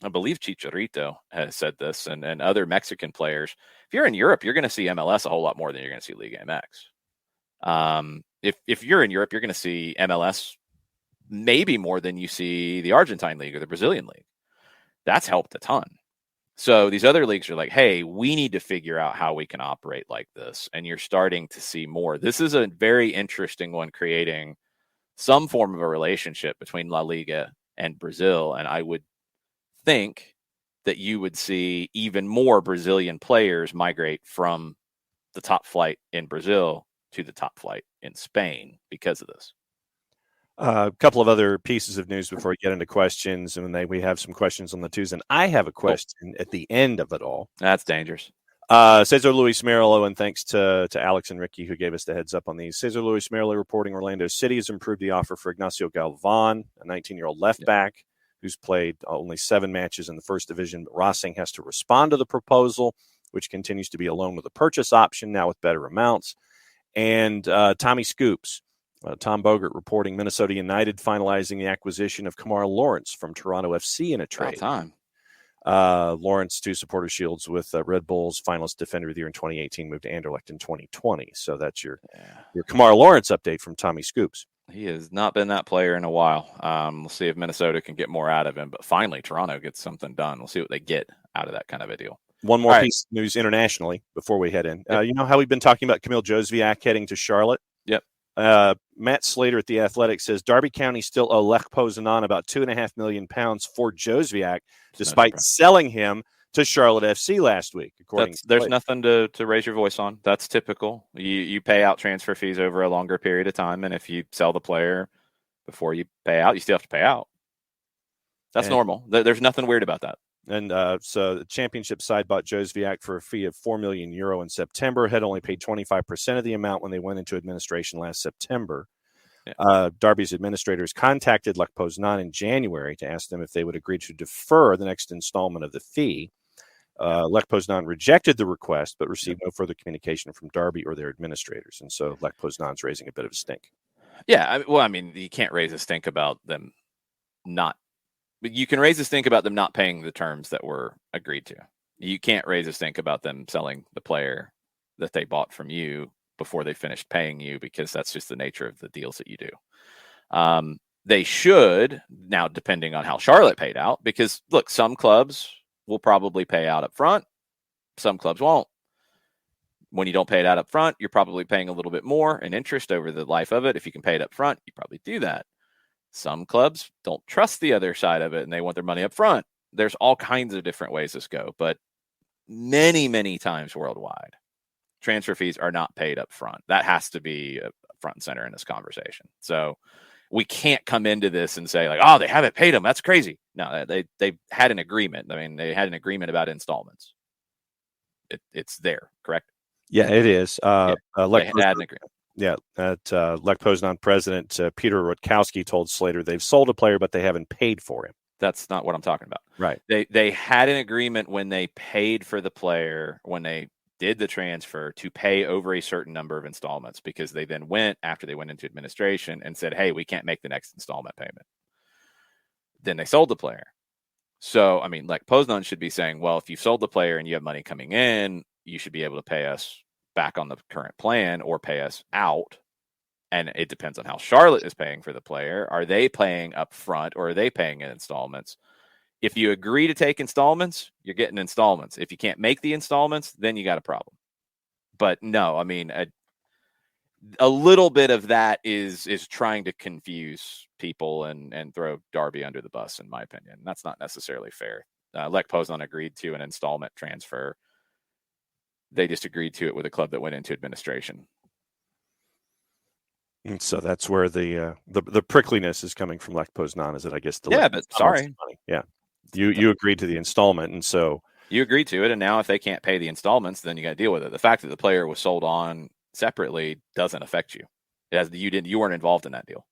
I believe Chicharito has said this, and other Mexican players, if you're in Europe, you're going to see MLS a whole lot more than you're going to see Liga MX. If you're in Europe, you're going to see MLS maybe more than you see the Argentine league or the Brazilian league. That's helped a ton. So these other leagues are like, hey, we need to figure out how we can operate like this. And you're starting to see more. This is a very interesting one, creating some form of a relationship between La Liga and Brazil. And I would think that you would see even more Brazilian players migrate from the top flight in Brazil to the top flight in Spain because of this. A couple of other pieces of news before we get into questions, and then we have some questions on the twos. And I have a question at the end of it all. That's dangerous. Cesar Luis Merlo, and thanks to Alex and Ricky who gave us the heads up on these. Cesar Luis Merlo reporting Orlando City has improved the offer for Ignacio Galvan, a 19-year-old left back who's played only 7 matches in the first division. But Racing has to respond to the proposal, which continues to be a loan with a purchase option, now with better amounts. And Tommy Scoops. Tom Bogert reporting Minnesota United finalizing the acquisition of Kamar Lawrence from Toronto FC in a trade. Lawrence, 2 supporter shields with Red Bulls finalist defender of the year in 2018, moved to Anderlecht in 2020. So that's your Kamar Lawrence update from Tommy Scoops. He has not been that player in a while. We'll see if Minnesota can get more out of him. But finally, Toronto gets something done. We'll see what they get out of that kind of a deal. One more piece of news internationally before we head in. Yep. You know how we've been talking about Kamil Jozwiak heading to Charlotte? Yep. Matt Slater at The Athletic says Derby County still owe Lech Poznan about £2.5 million for Jozwiak, despite selling him to Charlotte FC last week. There's nothing to raise your voice on. That's typical. You pay out transfer fees over a longer period of time, and if you sell the player before you pay out, you still have to pay out. That's normal. There's nothing weird about that. And so the championship side bought Józsefik for a fee of €4 million in September, had only paid 25% of the amount when they went into administration last September. Yeah. Derby's administrators contacted Lech Poznan in January to ask them if they would agree to defer the next installment of the fee. Lech Poznan rejected the request, but received no further communication from Derby or their administrators. And so Lech Poznan's raising a bit of a stink. Yeah, you can't raise a stink about them not. But you can raise a stink about them not paying the terms that were agreed to. You can't raise a stink about them selling the player that they bought from you before they finished paying you, because that's just the nature of the deals that you do. They should, now depending on how Charlotte paid out, because look, some clubs will probably pay out up front. Some clubs won't. When you don't pay it out up front, you're probably paying a little bit more in interest over the life of it. If you can pay it up front, you probably do that. Some clubs don't trust the other side of it and they want their money up front. There's all kinds of different ways this go, but many, many times worldwide, transfer fees are not paid up front. That has to be front and center in this conversation. So we can't come into this and say like, oh, they haven't paid them. That's crazy. No, they had an agreement. I mean, they had an agreement about installments. It's there, correct? Yeah, it is. They had an agreement. Yeah, Lech Poznan president Peter Rutkowski told Slater they've sold a player, but they haven't paid for him. That's not what I'm talking about. Right. They had an agreement when they paid for the player, when they did the transfer, to pay over a certain number of installments, because they then went, after they went into administration, and said, hey, we can't make the next installment payment. Then they sold the player. So, I mean, Lech Poznan should be saying, well, if you sold the player and you have money coming in, you should be able to pay us back on the current plan or pay us out. And it depends on how Charlotte is paying for the player. Are they paying up front or are they paying in installments? If you agree to take installments, you're getting installments. If you can't make the installments, then you got a problem. But no, I mean, a little bit of that is trying to confuse people and throw Derby under the bus, in my opinion. That's not necessarily fair. Lech Poznan agreed to an installment transfer. They just agreed to it with a club that went into administration. And so that's where the prickliness is coming from Lech Poznan, is it? I guess. Sorry. Yeah, you agreed to the installment, and so you agreed to it, and now if they can't pay the installments, then you got to deal with it. The fact that the player was sold on separately doesn't affect you. You weren't involved in that deal.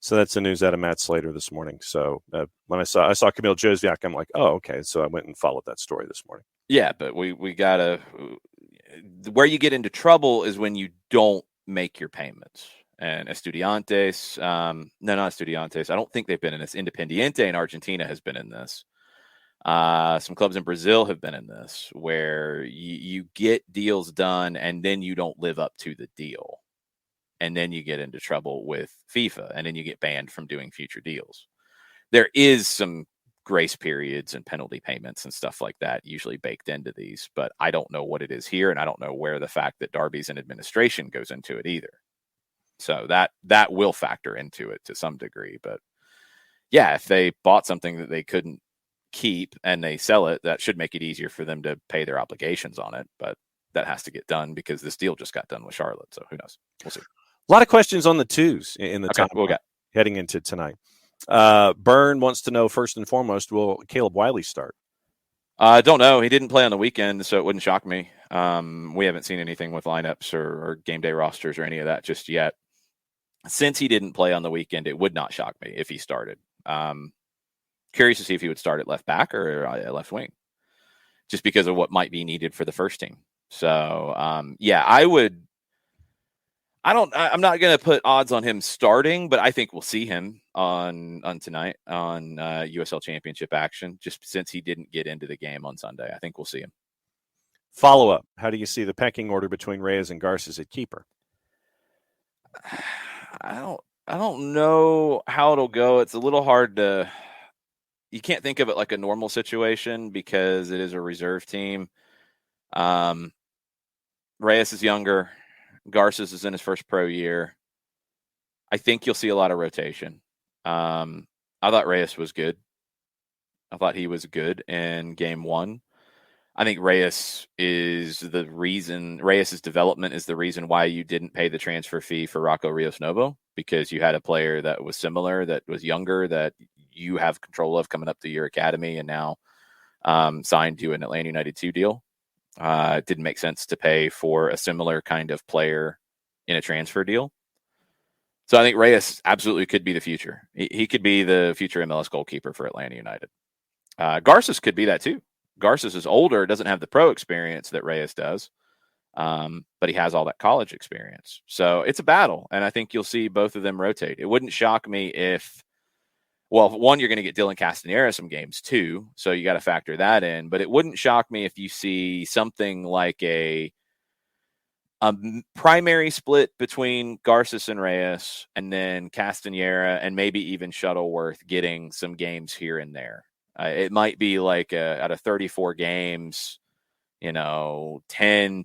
So that's the news out of Matt Slater this morning. So when I saw Kamil Józsefik, I'm like, oh, okay. So I went and followed that story this morning. Yeah, but we gotta. Where you get into trouble is when you don't make your payments. And Estudiantes, no, not Estudiantes. I don't think they've been in this. Independiente in Argentina has been in this. Some clubs in Brazil have been in this, where you get deals done and then you don't live up to the deal. And then you get into trouble with FIFA, and then you get banned from doing future deals. There is some grace periods and penalty payments and stuff like that usually baked into these, but I don't know what it is here, and I don't know where the fact that Derby's in administration goes into it either. So that will factor into it to some degree. But yeah, if they bought something that they couldn't keep and they sell it, that should make it easier for them to pay their obligations on it. But that has to get done because this deal just got done with Charlotte. So who knows? We'll see. A lot of questions on the twos in the time we'll get heading into tonight. Byrne wants to know, first and foremost, will Caleb Wiley start? I don't know. He didn't play on the weekend, so it wouldn't shock me. We haven't seen anything with lineups or game day rosters or any of that just yet. Since he didn't play on the weekend, it would not shock me if he started. Curious to see if he would start at left back or left wing, just because of what might be needed for the first team. So, yeah, I would. I'm not going to put odds on him starting, but I think we'll see him on tonight on USL Championship action, just since he didn't get into the game on Sunday. I think we'll see him. Follow up. How do you see the pecking order between Reyes and Garces at keeper? I don't know how it'll go. It's a little hard to. You can't think of it like a normal situation because it is a reserve team. Reyes is younger. Garces is in his first pro year. I think you'll see a lot of rotation. I thought Reyes was good. I thought he was good in game one. I think Reyes's development is the reason why you didn't pay the transfer fee for Rocco Rios Novo, because you had a player that was similar, that was younger, that you have control of coming up to your academy, and now signed to an Atlanta United 2 deal. It didn't make sense to pay for a similar kind of player in a transfer deal. So I think Reyes absolutely could be the future. He could be the future MLS goalkeeper for Atlanta United. Garces could be that too. Garces is older, doesn't have the pro experience that Reyes does, but he has all that college experience. So it's a battle, and I think you'll see both of them rotate. It wouldn't shock me if, well, one, you're going to get Dylan Castanera some games too, so you got to factor that in. But it wouldn't shock me if you see something like a primary split between Garces and Reyes, and then Castanera and maybe even Shuttleworth getting some games here and there. It might be like out of 34 games, 10,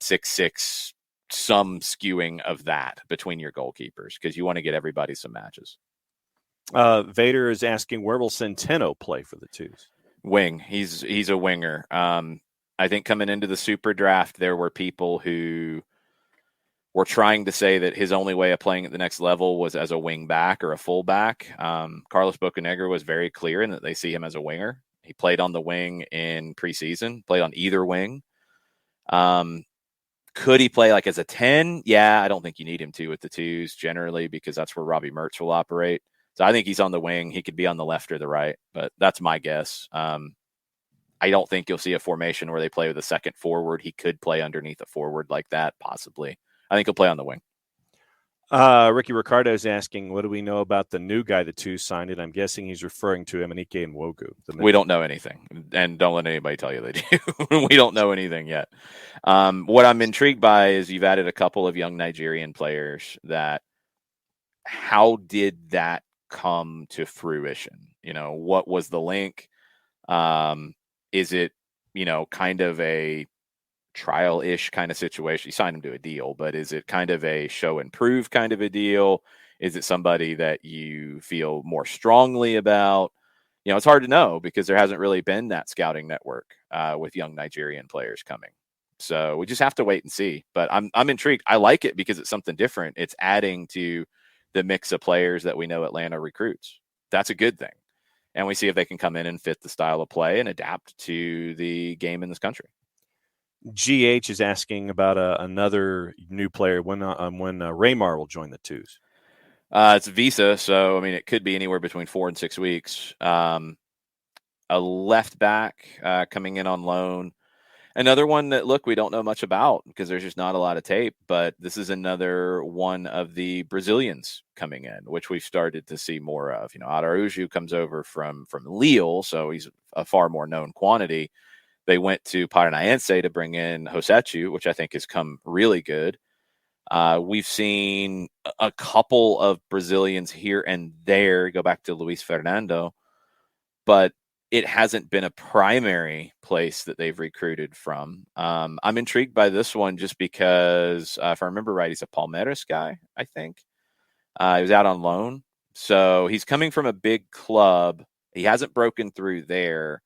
6, 6, some skewing of that between your goalkeepers, because you want to get everybody some matches. Vader is asking, where will Centeno play for the Twos? Wing. He's a winger. I think coming into the Super Draft, there were people who were trying to say that his only way of playing at the next level was as a wing back or a full back. Carlos Bocanegra was very clear in that they see him as a winger. He played on the wing in preseason, played on either wing. Could he play like as a 10? Yeah, I don't think you need him to with the Twos generally, because that's where Robbie Mertz will operate. So I think he's on the wing. He could be on the left or the right, but that's my guess. I don't think you'll see a formation where they play with a second forward. He could play underneath a forward like that, possibly. I think he'll play on the wing. Ricky Ricardo is asking, what do we know about the new guy the Twos signed? And I'm guessing he's referring to Emenike Nwogu. We don't know anything, and don't let anybody tell you they do. We don't know anything yet. What I'm intrigued by is you've added a couple of young Nigerian players. How did that come to fruition? What was the link? Is it, kind of a trial-ish kind of situation? You signed him to a deal, but is it kind of a show and prove kind of a deal? Is it somebody that you feel more strongly about? It's hard to know, because there hasn't really been that scouting network with young Nigerian players coming. So we just have to wait and see. But I'm intrigued. I like it because it's something different. It's adding to the mix of players that we know Atlanta recruits. That's a good thing. And we see if they can come in and fit the style of play and adapt to the game in this country. GH is asking about another new player when Raymar will join the Twos. It's visa, so it could be anywhere between 4 and 6 weeks. A left back coming in on loan. Another one that, we don't know much about because there's just not a lot of tape, but this is another one of the Brazilians coming in, which we've started to see more of. Araújo comes over from Lille, so he's a far more known quantity. They went to Paranaense to bring in Hosechu, which I think has come really good. We've seen a couple of Brazilians here and there go back to Luis Fernando, but it hasn't been a primary place that they've recruited from. I'm intrigued by this one just because, if I remember right, he's a Palmeiras guy, I think. He was out on loan. So he's coming from a big club. He hasn't broken through there.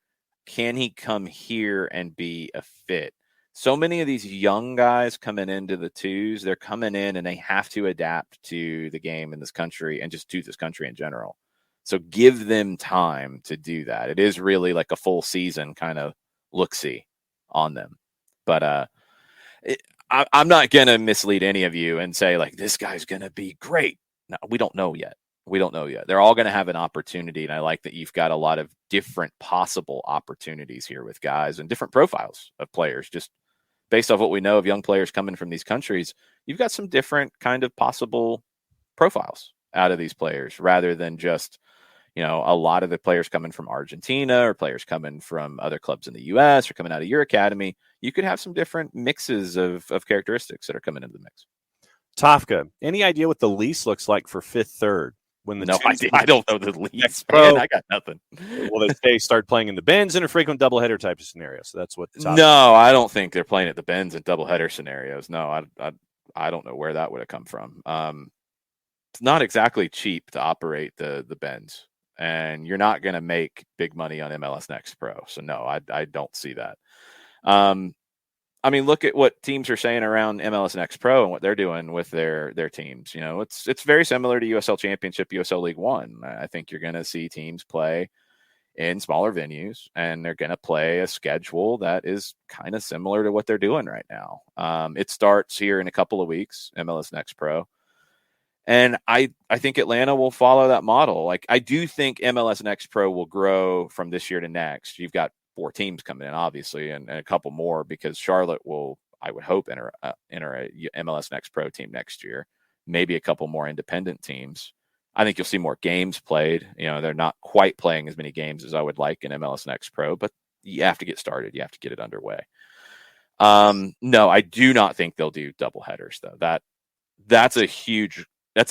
Can he come here and be a fit? So many of these young guys coming into the Twos, they're coming in and they have to adapt to the game in this country and just to this country in general. So give them time to do that. It is really like a full season kind of look-see on them. But I'm not going to mislead any of you and say, this guy's going to be great. No, we don't know yet. They're all going to have an opportunity, and I like that you've got a lot of different possible opportunities here with guys and different profiles of players. Just based off what we know of young players coming from these countries, you've got some different kind of possible profiles out of these players rather than just, a lot of the players coming from Argentina or players coming from other clubs in the U.S. or coming out of your academy. You could have some different mixes of characteristics that are coming into the mix. Tafka, any idea what the lease looks like for fifth third? No idea. I don't know the lease, man. I got nothing. Well, they start playing in the Benz in a frequent doubleheader type of scenario. So that's what. No, I don't think they're playing at the Benz in doubleheader scenarios. No, I don't know where that would have come from. It's not exactly cheap to operate the Benz. and you're not going to make big money on MLS Next Pro. So no, I don't see that. I mean, look at what teams are saying around MLS Next Pro and what they're doing with their teams. You know, it's very similar to USL Championship, USL League One. I think you're going to see teams play in smaller venues, and they're going to play a schedule that is kind of similar to what they're doing right now. It starts here in a couple of weeks, MLS Next Pro. And I think Atlanta will follow that model. Like, I do think MLS Next Pro will grow from this year to next. You've got 4 teams coming in, obviously, and a couple more, because Charlotte will, I would hope, enter a MLS Next Pro team next year. Maybe a couple more independent teams. I think you'll see more games played. You know, they're not quite playing as many games as I would like in MLS Next Pro, but you have to get started. You have to get it underway. No, I do not think they'll do double headers, though. That's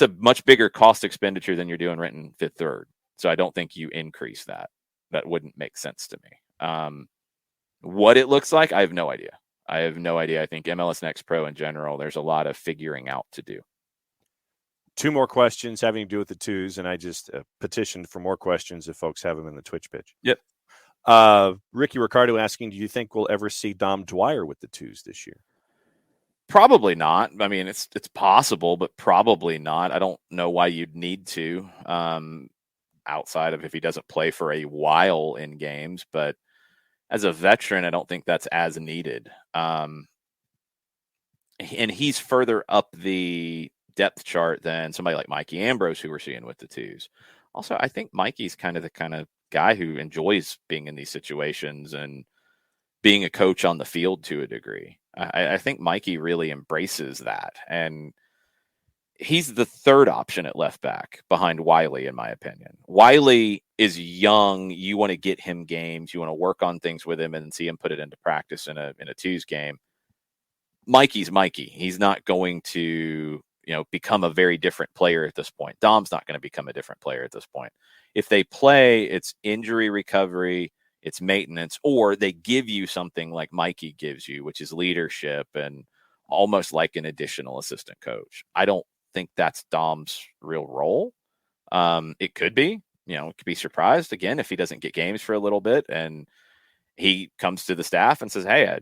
a much bigger cost expenditure than you're doing renting Fifth Third. So I don't think you increase that. That wouldn't make sense to me. What it looks like, I have no idea. I think MLS Next Pro in general, there's a lot of figuring out to do. 2 more questions having to do with the twos, and I just petitioned for more questions if folks have them in the Twitch pitch. Yep. Ricky Ricardo asking, do you think we'll ever see Dom Dwyer with the twos this year? Probably not. I mean, it's possible, but probably not. I don't know why you'd need to, outside of if he doesn't play for a while in games. But as a veteran, I don't think that's as needed. And he's further up the depth chart than somebody like Mikey Ambrose, who we're seeing with the twos. Also, I think Mikey's kind of the kind of guy who enjoys being in these situations and being a coach on the field to a degree. I think Mikey really embraces that. And he's the third option at left back behind Wiley, in my opinion. Wiley is young. You want to get him games. You want to work on things with him and see him put it into practice in a twos game. Mikey's Mikey. He's not going to, become a very different player at this point. Dom's not going to become a different player at this point. If they play, it's injury recovery, it's maintenance, or they give you something like Mikey gives you, which is leadership and almost like an additional assistant coach. I don't think that's Dom's real role. It could be, could be surprised again if he doesn't get games for a little bit and he comes to the staff and says, "Hey,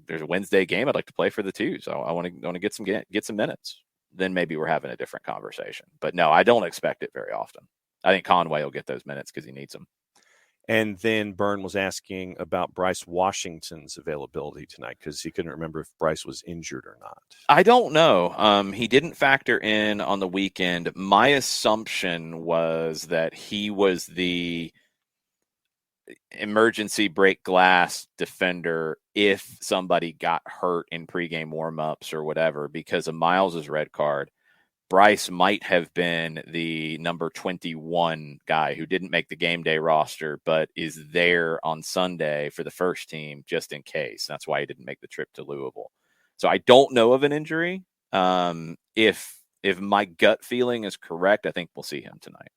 there's a Wednesday game. I'd like to play for the twos. I want to get some minutes." Then maybe we're having a different conversation. But no, I don't expect it very often. I think Conway will get those minutes because he needs them. And then Byrne was asking about Bryce Washington's availability tonight because he couldn't remember if Bryce was injured or not. I don't know. He didn't factor in on the weekend. My assumption was that he was the emergency break glass defender if somebody got hurt in pregame warmups or whatever because of Miles's red card. Bryce might have been the number 21 guy who didn't make the game day roster, but is there on Sunday for the first team just in case. That's why he didn't make the trip to Louisville. So I don't know of an injury. If my gut feeling is correct, I think we'll see him tonight.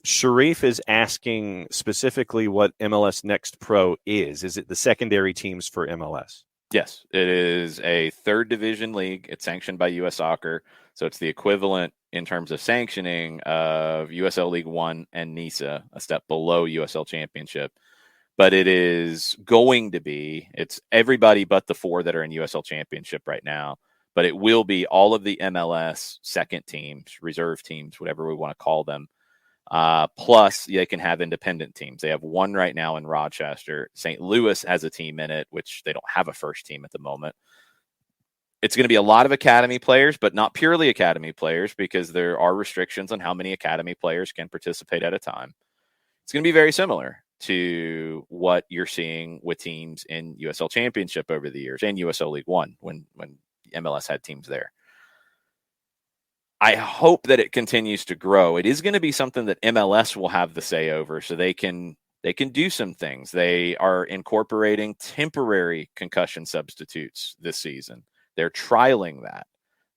Sharif is asking specifically what MLS Next Pro is. Is it the secondary teams for MLS? Yes, it is a third division league. It's sanctioned by U.S. Soccer. So it's the equivalent in terms of sanctioning of USL League One and NISA, a step below USL Championship. But it is going to be, it's everybody but the 4 that are in USL Championship right now. But it will be all of the MLS second teams, reserve teams, whatever we want to call them. Plus, they can have independent teams. They have one right now in Rochester. St. Louis has a team in it, which they don't have a first team at the moment. It's going to be a lot of academy players, but not purely academy players because there are restrictions on how many academy players can participate at a time. It's going to be very similar to what you're seeing with teams in USL Championship over the years and USL League One when MLS had teams there. I hope that it continues to grow. It is going to be something that MLS will have the say over, so they can do some things. They are incorporating temporary concussion substitutes this season. They're trialing that.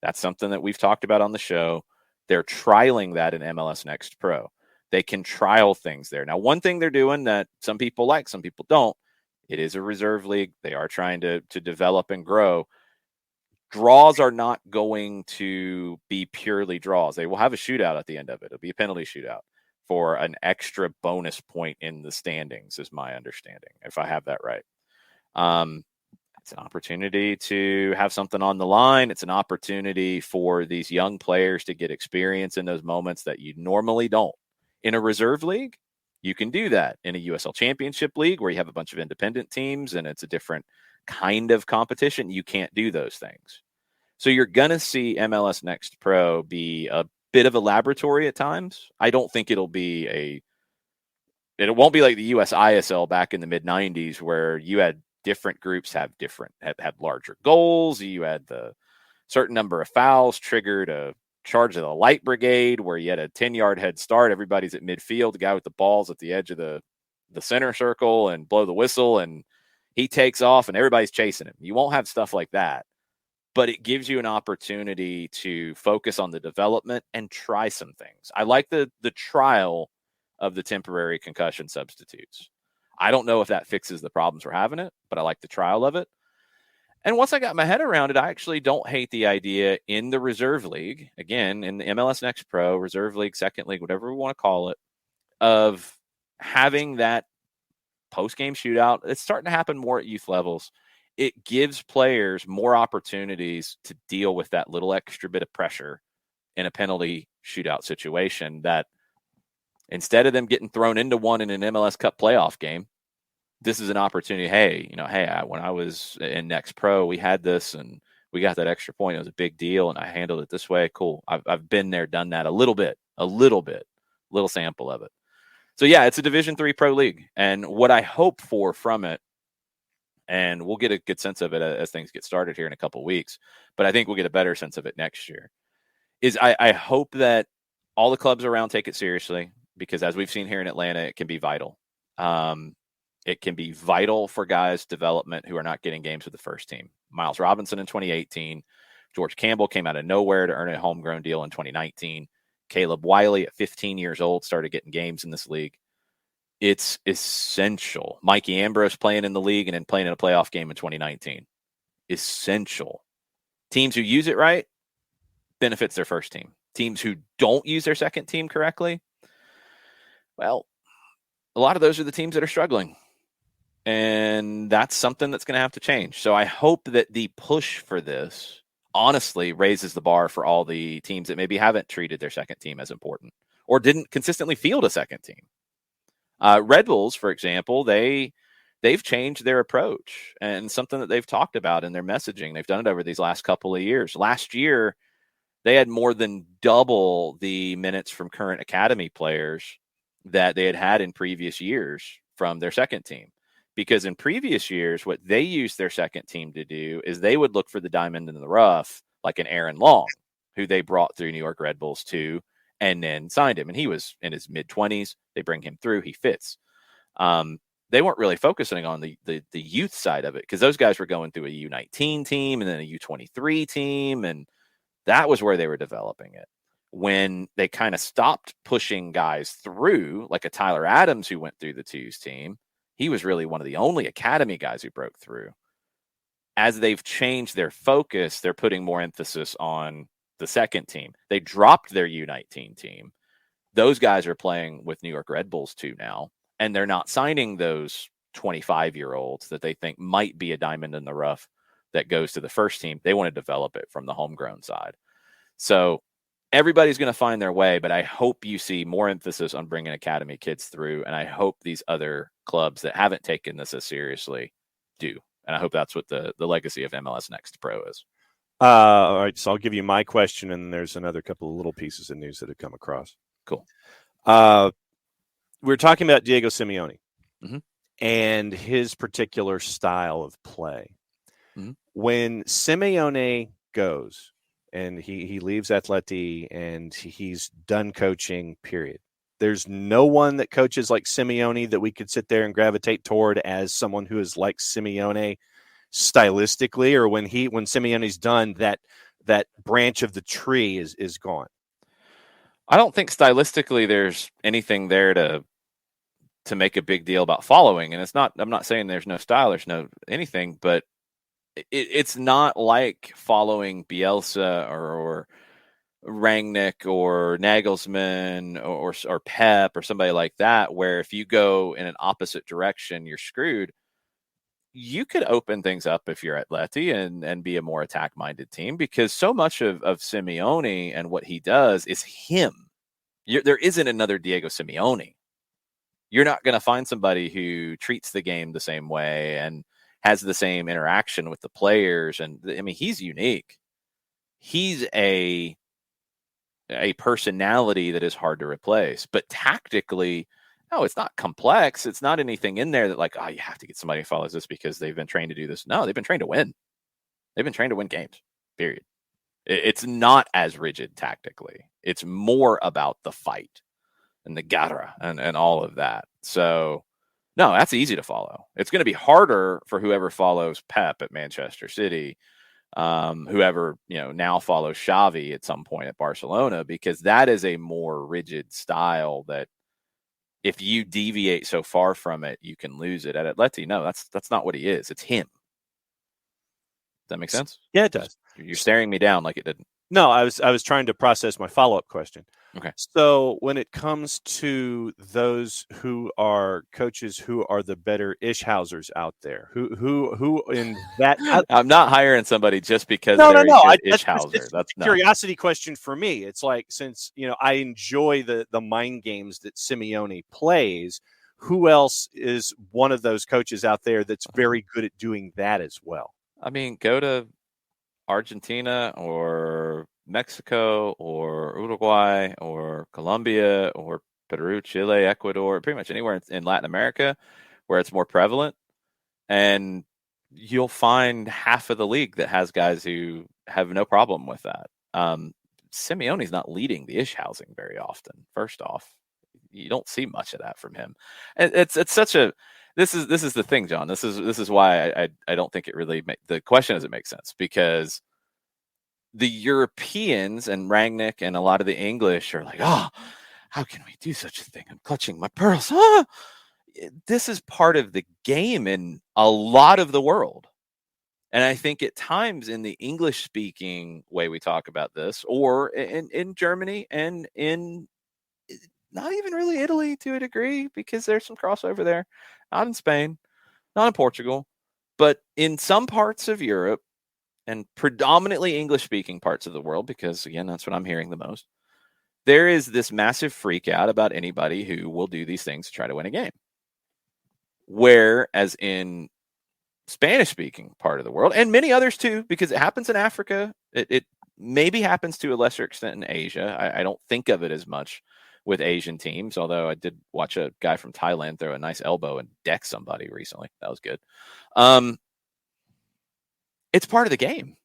That's something that we've talked about on the show. They're trialing that in MLS Next Pro. They can trial things there. Now, one thing they're doing that some people like, some people don't, it is a reserve league. They are trying to develop and grow. Draws are not going to be purely draws. They will have a shootout at the end of it. It'll be a penalty shootout. for an extra bonus point in the standings, is my understanding, if I have that right. It's an opportunity to have something on the line. It's an opportunity for these young players to get experience in those moments that you normally don't. In a reserve league, you can do that. In a USL Championship league where you have a bunch of independent teams and it's a different kind of competition, you can't do those things. So you're going to see MLS Next Pro be a bit of a laboratory at times. I don't think it won't be like the US ISL back in the mid 90s where you had different groups had larger goals. You had the certain number of fouls triggered a charge of the light brigade where you had a 10-yard head start. Everybody's at midfield. The guy with the ball's at the edge of the center circle and blow the whistle and he takes off and everybody's chasing him. You won't have stuff like that, but it gives you an opportunity to focus on the development and try some things. I like the trial of the temporary concussion substitutes. I don't know if that fixes the problems we're having it, but I like the trial of it. And once I got my head around it, I actually don't hate the idea in the reserve league, again, in the MLS Next Pro, reserve league, second league, whatever we want to call it, of having that post-game shootout. It's starting to happen more at youth levels. It gives players more opportunities to deal with that little extra bit of pressure in a penalty shootout situation that instead of them getting thrown into one in an MLS Cup playoff game, this is an opportunity. When I was in Next Pro, we had this and we got that extra point. It was a big deal and I handled it this way. Cool. I've been there, done that a little sample of it. So yeah, it's a Division III pro league. And what I hope for from it, and we'll get a good sense of it as things get started here in a couple of weeks, but I think we'll get a better sense of it next year, is I hope that all the clubs around take it seriously, because as we've seen here in Atlanta, it can be vital. It can be vital for guys' development who are not getting games with the first team. Miles Robinson in 2018. George Campbell came out of nowhere to earn a homegrown deal in 2019. Caleb Wiley at 15 years old started getting games in this league. It's essential. Mikey Ambrose playing in the league and then playing in a playoff game in 2019. Essential. Teams who use it right benefits their first team. Teams who don't use their second team correctly, well, a lot of those are the teams that are struggling. And that's something that's going to have to change. So I hope that the push for this honestly raises the bar for all the teams that maybe haven't treated their second team as important or didn't consistently field a second team. Red Bulls, for example, they've changed their approach and something that they've talked about in their messaging. They've done it over these last couple of years. Last year, they had more than double the minutes from current academy players that they had in previous years from their second team. Because in previous years, what they used their second team to do is they would look for the diamond in the rough, like an Aaron Long, who they brought through New York Red Bulls to, and then signed him. And he was in his mid-20s. They bring him through. He fits. They weren't really focusing on the youth side of it because those guys were going through a U19 team and then a U23 team, and that was where they were developing it. When they kind of stopped pushing guys through, like a Tyler Adams who went through the twos team, he was really one of the only academy guys who broke through. As they've changed their focus, they're putting more emphasis on the second team. They dropped their U19 team. Those guys are playing with New York Red Bulls too now, and they're not signing those 25-year-olds that they think might be a diamond in the rough that goes to the first team. They want to develop it from the homegrown side. So everybody's going to find their way, but I hope you see more emphasis on bringing academy kids through, and I hope these other clubs that haven't taken this as seriously do. And I hope that's what the legacy of MLS Next Pro is. All right, so I'll give you my question, and there's another couple of little pieces of news that have come across. Cool. We're talking about Diego Simeone mm-hmm. and his particular style of play. Mm-hmm. When Simeone goes and he leaves Atleti and he's done coaching, period, there's no one that coaches like Simeone that we could sit there and gravitate toward as someone who is like Simeone stylistically, or when Simeone's done, that branch of the tree is gone. I don't think stylistically there's anything there to make a big deal about following. And I'm not saying there's no style, there's no anything, but it's not like following Bielsa or Rangnick or Nagelsmann or Pep or somebody like that, where if you go in an opposite direction, you're screwed. You could open things up if you're Atleti and be a more attack-minded team, because so much of Simeone and what he does is him. There isn't another Diego Simeone. You're not going to find somebody who treats the game the same way and has the same interaction with the players. And I mean, he's unique. He's a personality that is hard to replace. But tactically, no, it's not complex. It's not anything in there that like, oh, you have to get somebody who follows this because they've been trained to do this. No, they've been trained to win. They've been trained to win games, period. It's not as rigid tactically. It's more about the fight and the garra and all of that. So, no, that's easy to follow. It's going to be harder for whoever follows Pep at Manchester City, whoever now follows Xavi at some point at Barcelona, because that is a more rigid style that if you deviate so far from it, you can lose it. At Atleti, no, that's not what he is. It's him. Does that make sense? Yeah, it does. You're staring me down like it didn't. No, I was trying to process my follow-up question. Okay. So when it comes to those who are coaches who are the better Ishhausers out there, who in that I'm not hiring somebody just because no. Ishhauser. That's a curiosity question for me. It's like, since I enjoy the mind games that Simeone plays, who else is one of those coaches out there that's very good at doing that as well? I mean, go to Argentina or Mexico or Uruguay or Colombia or Peru, Chile, Ecuador, pretty much anywhere in Latin America where it's more prevalent. And you'll find half of the league that has guys who have no problem with that. Simeone's not leading the Ishhausing very often. First off, you don't see much of that from him. And it's such a, this is the thing, John. This is why I don't think it really the question doesn't make sense, because the Europeans and Rangnick and a lot of the English are like, oh, how can we do such a thing? I'm clutching my pearls. Ah! This is part of the game in a lot of the world. And I think at times in the English speaking way we talk about this, or in Germany and in not even really Italy to a degree, because there's some crossover there, not in Spain, not in Portugal, but in some parts of Europe and predominantly English speaking parts of the world, because again, that's what I'm hearing the most. There is this massive freak out about anybody who will do these things to try to win a game. Whereas in Spanish speaking part of the world, and many others too, because it happens in Africa, it maybe happens to a lesser extent in Asia. I don't think of it as much with Asian teams, although I did watch a guy from Thailand throw a nice elbow and deck somebody recently. That was good. It's part of the game.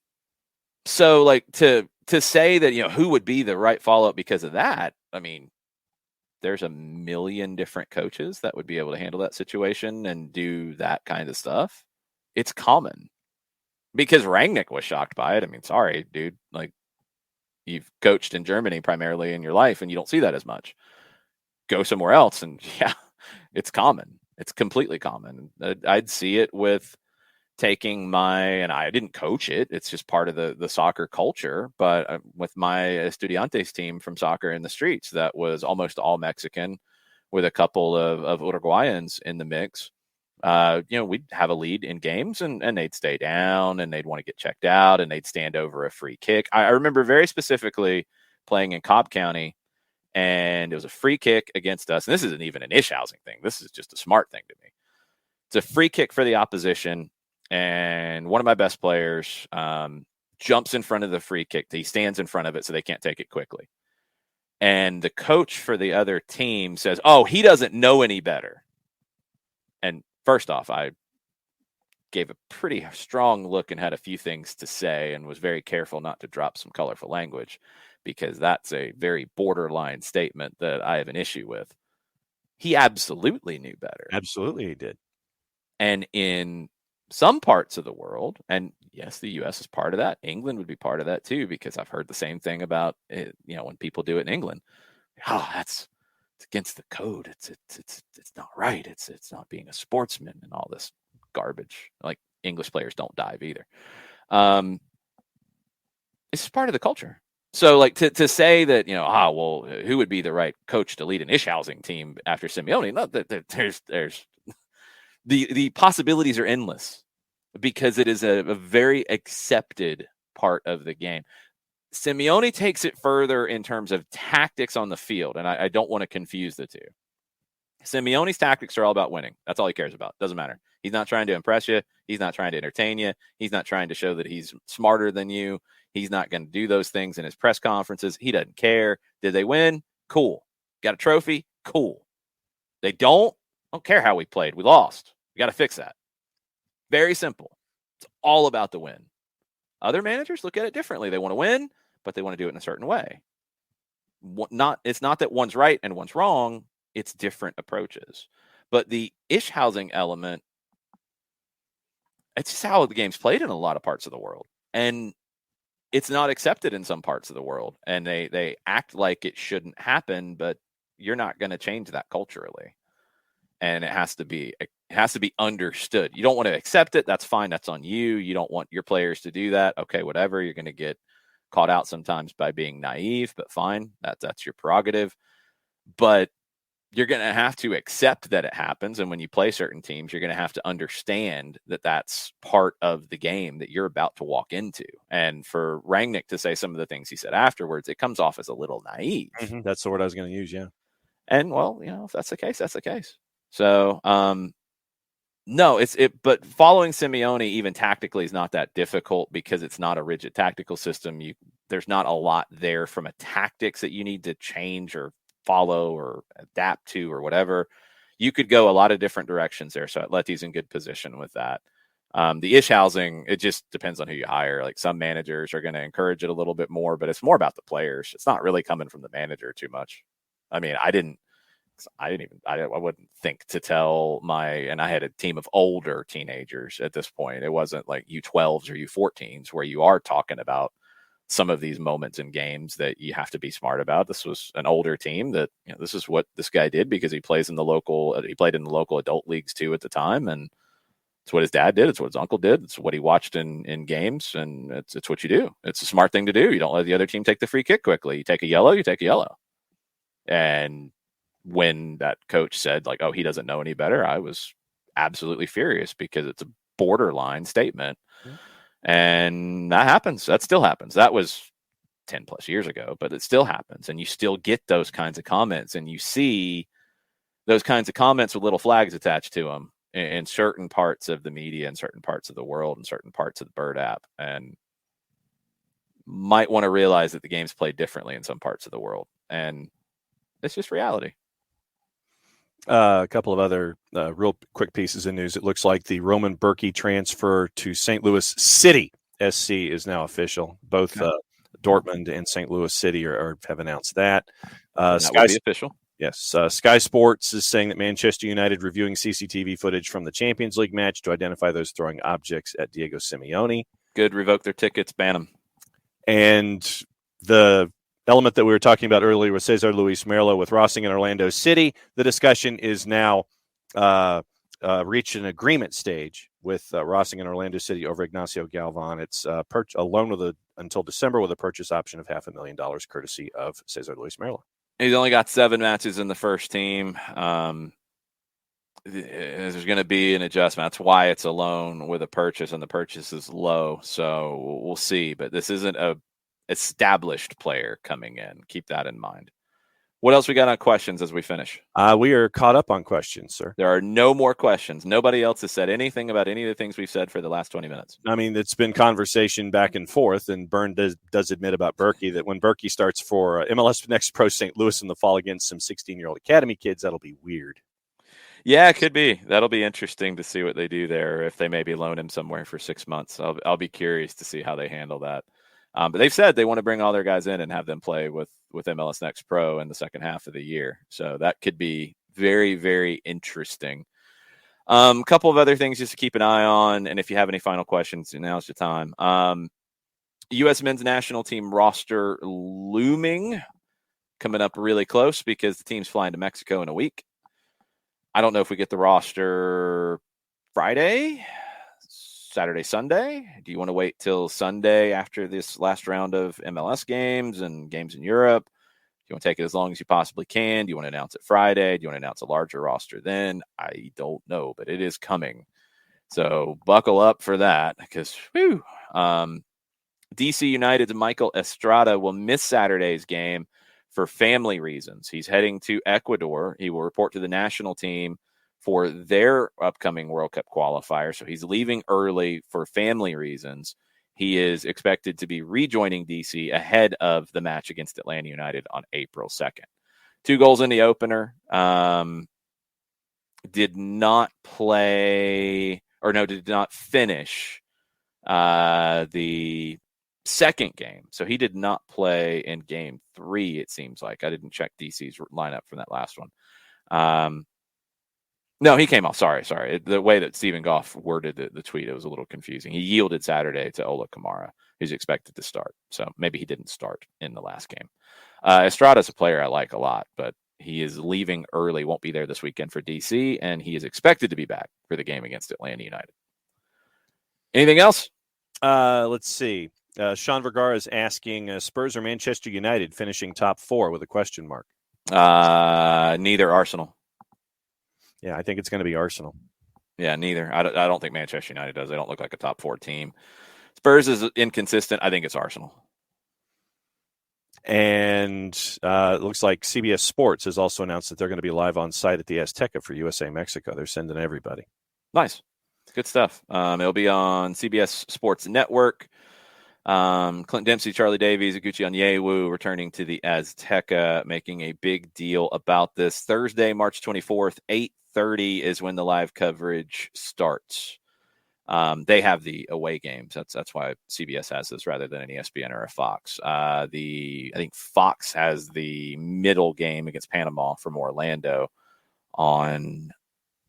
So like to say that, who would be the right follow-up because of that, I mean, there's a million different coaches that would be able to handle that situation and do that kind of stuff. It's common because Rangnick was shocked by it. I mean, sorry, dude, like you've coached in Germany primarily in your life and you don't see that as much. Go somewhere else and yeah, it's common. It's completely common. I'd see it with taking and I didn't coach it. It's just part of the soccer culture. But with my Estudiantes team from soccer in the streets, that was almost all Mexican with a couple of Uruguayans in the mix. We'd have a lead in games and they'd stay down and they'd want to get checked out and they'd stand over a free kick. I remember very specifically playing in Cobb County, and it was a free kick against us. And this isn't even an Ishhausing thing. This is just a smart thing to me. It's a free kick for the opposition. And one of my best players jumps in front of the free kick. He stands in front of it so they can't take it quickly. And the coach for the other team says, oh, he doesn't know any better. And first off, I gave a pretty strong look and had a few things to say and was very careful not to drop some colorful language, because that's a very borderline statement that I have an issue with. He absolutely knew better. Absolutely, he did. And in some parts of the world, and yes, the U.S. is part of that. England would be part of that too, because I've heard the same thing about it, when people do it in England. Oh, it's against the code. It's not right. It's not being a sportsman and all this garbage. Like English players don't dive either. It's part of the culture. So, like, to say that, well, who would be the right coach to lead an ish housing team after Simeone? Not that there's the possibilities are endless because it is a very accepted part of the game. Simeone takes it further in terms of tactics on the field, and I don't want to confuse the two. Simeone's tactics are all about winning. That's all he cares about. Doesn't matter. He's not trying to impress you. He's not trying to entertain you. He's not trying to show that he's smarter than you. He's not going to do those things in his press conferences. He doesn't care. Did they win? Cool. Got a trophy? Cool. They don't care how we played. We lost. We got to fix that. Very simple. It's all about the win. Other managers look at it differently. They want to win, but they want to do it in a certain way. It's not that one's right and one's wrong. It's different approaches. But the ish housing element, it's just how the game's played in a lot of parts of the world. And it's not accepted in some parts of the world. And they act like it shouldn't happen, but you're not going to change that culturally. And it has to be understood. You don't want to accept it. That's fine. That's on you. You don't want your players to do that. Okay, whatever. You're going to get caught out sometimes by being naive, but fine. That's your prerogative. But you're going to have to accept that it happens. And when you play certain teams, you're going to have to understand that that's part of the game that you're about to walk into. And for Rangnick to say some of the things he said afterwards, it comes off as a little naive. Mm-hmm. That's the word I was going to use. Yeah. And well, if that's the case, that's the case. So, no, but following Simeone, even tactically, is not that difficult because it's not a rigid tactical system. There's not a lot there from a tactics that you need to change or follow or adapt to or whatever. You could go a lot of different directions there. So Atleti's in good position with that. The ish housing, it just depends on who you hire. Like some managers are going to encourage it a little bit more, but it's more about the players. It's not really coming from the manager too much. I mean, I wouldn't think to tell and I had a team of older teenagers at this point. It wasn't like U12s or U14s where you are talking about some of these moments in games that you have to be smart about. This was an older team that, this is what this guy did because he played in the local adult leagues too at the time. And it's what his dad did. It's what his uncle did. It's what he watched in games. And it's what you do. It's a smart thing to do. You don't let the other team take the free kick quickly. You take a yellow. And when that coach said like, oh, he doesn't know any better, I was absolutely furious because it's a borderline statement. Mm-hmm. And that happens. That still happens. That was 10 plus years ago, but it still happens. And you still get those kinds of comments, and you see those kinds of comments with little flags attached to them in certain parts of the media and certain parts of the world and certain parts of the Bird app. And might want to realize that the game's played differently in some parts of the world. And it's just reality. A couple of other real quick pieces of news. It looks like the Roman Berkey transfer to St. Louis City SC is now official. Both Dortmund and St. Louis City have announced that. That will be official. Yes. Sky Sports is saying that Manchester United reviewing CCTV footage from the Champions League match to identify those throwing objects at Diego Simeone. Good. Revoke their tickets. Ban them. And the element that we were talking about earlier with Cesar Luis Merlo with Racing and Orlando City, the discussion is now reached an agreement stage with Racing and Orlando City over Ignacio Galvan. It's a loan until December with a purchase option of $500,000 courtesy of Cesar Luis Merlo. He's only got 7 matches in the first team. There's going to be an adjustment. That's why it's a loan with a purchase, and the purchase is low. So we'll see. But this isn't a established player coming in. Keep that in mind. What else we got on questions as we finish? We are caught up on questions, sir. There are no more questions. Nobody else has said anything about any of the things we've said for the last 20 minutes. I mean, it's been conversation back and forth, and Byrne does admit about Berkey that when Berkey starts for MLS Next Pro St. Louis in the fall against some 16-year-old academy kids, that'll be weird. Yeah, it could be. That'll be interesting to see what they do there, if they maybe loan him somewhere for 6 months. I'll be curious to see how they handle that. But they've said they want to bring all their guys in and have them play with MLS Next Pro in the second half of the year. So that could be very, very interesting. A couple of other things just to keep an eye on. And if you have any final questions, now's your time. U.S. men's national team roster looming, coming up really close because the team's flying to Mexico in a week. I don't know if we get the roster Friday. Saturday, Sunday? Do you want to wait till Sunday after this last round of MLS games and games in Europe? Do you want to take it as long as you possibly can? Do you want to announce it Friday? Do you want to announce a larger roster then? I don't know, but it is coming. So buckle up for that because, DC United's Michael Estrada will miss Saturday's game for family reasons. He's heading to Ecuador. He will report to the national team for their upcoming World Cup qualifier. So he's leaving early for family reasons. He is expected to be rejoining DC ahead of the match against Atlanta United on April 2nd. 2 goals in the opener. Did not finish the second game. So he did not play in game 3, it seems like. I didn't check DC's lineup from that last one. No, he came off. Sorry. The way that Stephen Goff worded the tweet, it was a little confusing. He yielded Saturday to Ola Kamara, who's expected to start. So maybe he didn't start in the last game. Estrada's a player I like a lot, but he is leaving early, won't be there this weekend for DC, and he is expected to be back for the game against Atlanta United. Anything else? Let's see. Sean Vergara is asking Spurs or Manchester United finishing top 4 with a question mark. Neither. Arsenal. Yeah, I think it's going to be Arsenal. Yeah, neither. I don't think Manchester United does. They don't look like a top 4 team. Spurs is inconsistent. I think it's Arsenal. And it looks like CBS Sports has also announced that they're going to be live on site at the Azteca for USA Mexico. They're sending everybody. Nice. Good stuff. It'll be on CBS Sports Network. Clint Dempsey, Charlie Davies, Iguchi Onyewu returning to the Azteca, making a big deal about this. Thursday, March 24th, 8:30 is when the live coverage starts. They have the away games. That's why CBS has this rather than an ESPN or a Fox. I think Fox has the middle game against Panama from Orlando on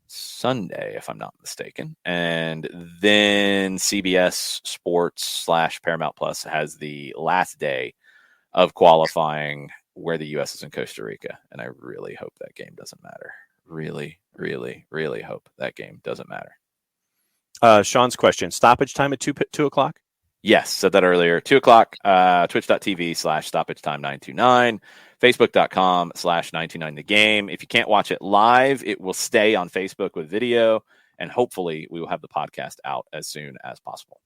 Sunday, if I'm not mistaken. And then CBS Sports / Paramount Plus has the last day of qualifying where the U.S. is in Costa Rica. And I really hope that game doesn't matter. Really, really, really hope that game doesn't matter. Sean's question, stoppage time at 2 o'clock? Yes, said that earlier. 2 o'clock, twitch.tv/stoppage time 929, facebook.com/929 the game. If you can't watch it live, it will stay on Facebook with video, and hopefully we will have the podcast out as soon as possible.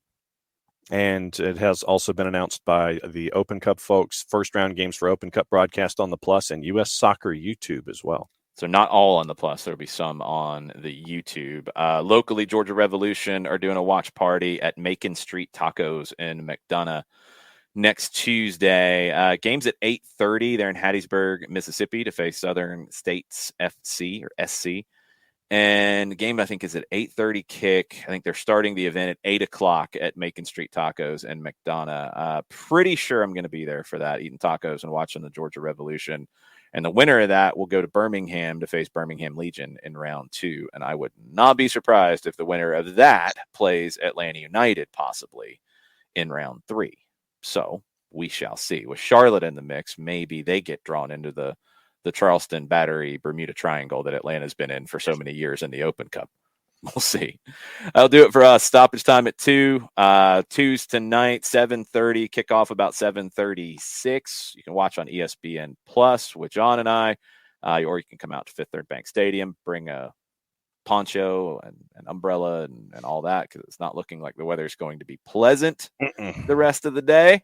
And it has also been announced by the Open Cup folks, first round games for Open Cup broadcast on the Plus and U.S. Soccer YouTube as well. So not all on the Plus. There'll be some on the YouTube. Locally, Georgia Revolution are doing a watch party at Macon Street Tacos in McDonough next Tuesday. Games at 8:30. They're in Hattiesburg, Mississippi to face Southern States FC or SC. And the game, I think, is at 8:30 kick. I think they're starting the event at 8 o'clock at Macon Street Tacos in McDonough. Pretty sure I'm going to be there for that, eating tacos and watching the Georgia Revolution. And the winner of that will go to Birmingham to face Birmingham Legion in round 2. And I would not be surprised if the winner of that plays Atlanta United possibly in round 3. So we shall see. With Charlotte in the mix, maybe they get drawn into the Charleston Battery Bermuda Triangle that Atlanta's been in for so many years in the Open Cup. We'll see. That'll do it for us. Stoppage time at 2. 2's tonight, 7:30. Kickoff about 7:36. You can watch on ESPN Plus with John and I, or you can come out to Fifth Third Bank Stadium, bring a poncho and an umbrella and all that because it's not looking like the weather's going to be pleasant the rest of the day.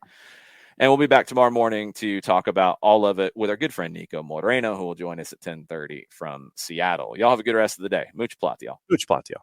And we'll be back tomorrow morning to talk about all of it with our good friend Nico Moreno, who will join us at 10:30 from Seattle. Y'all have a good rest of the day. Much plot, y'all. Much plot, y'all.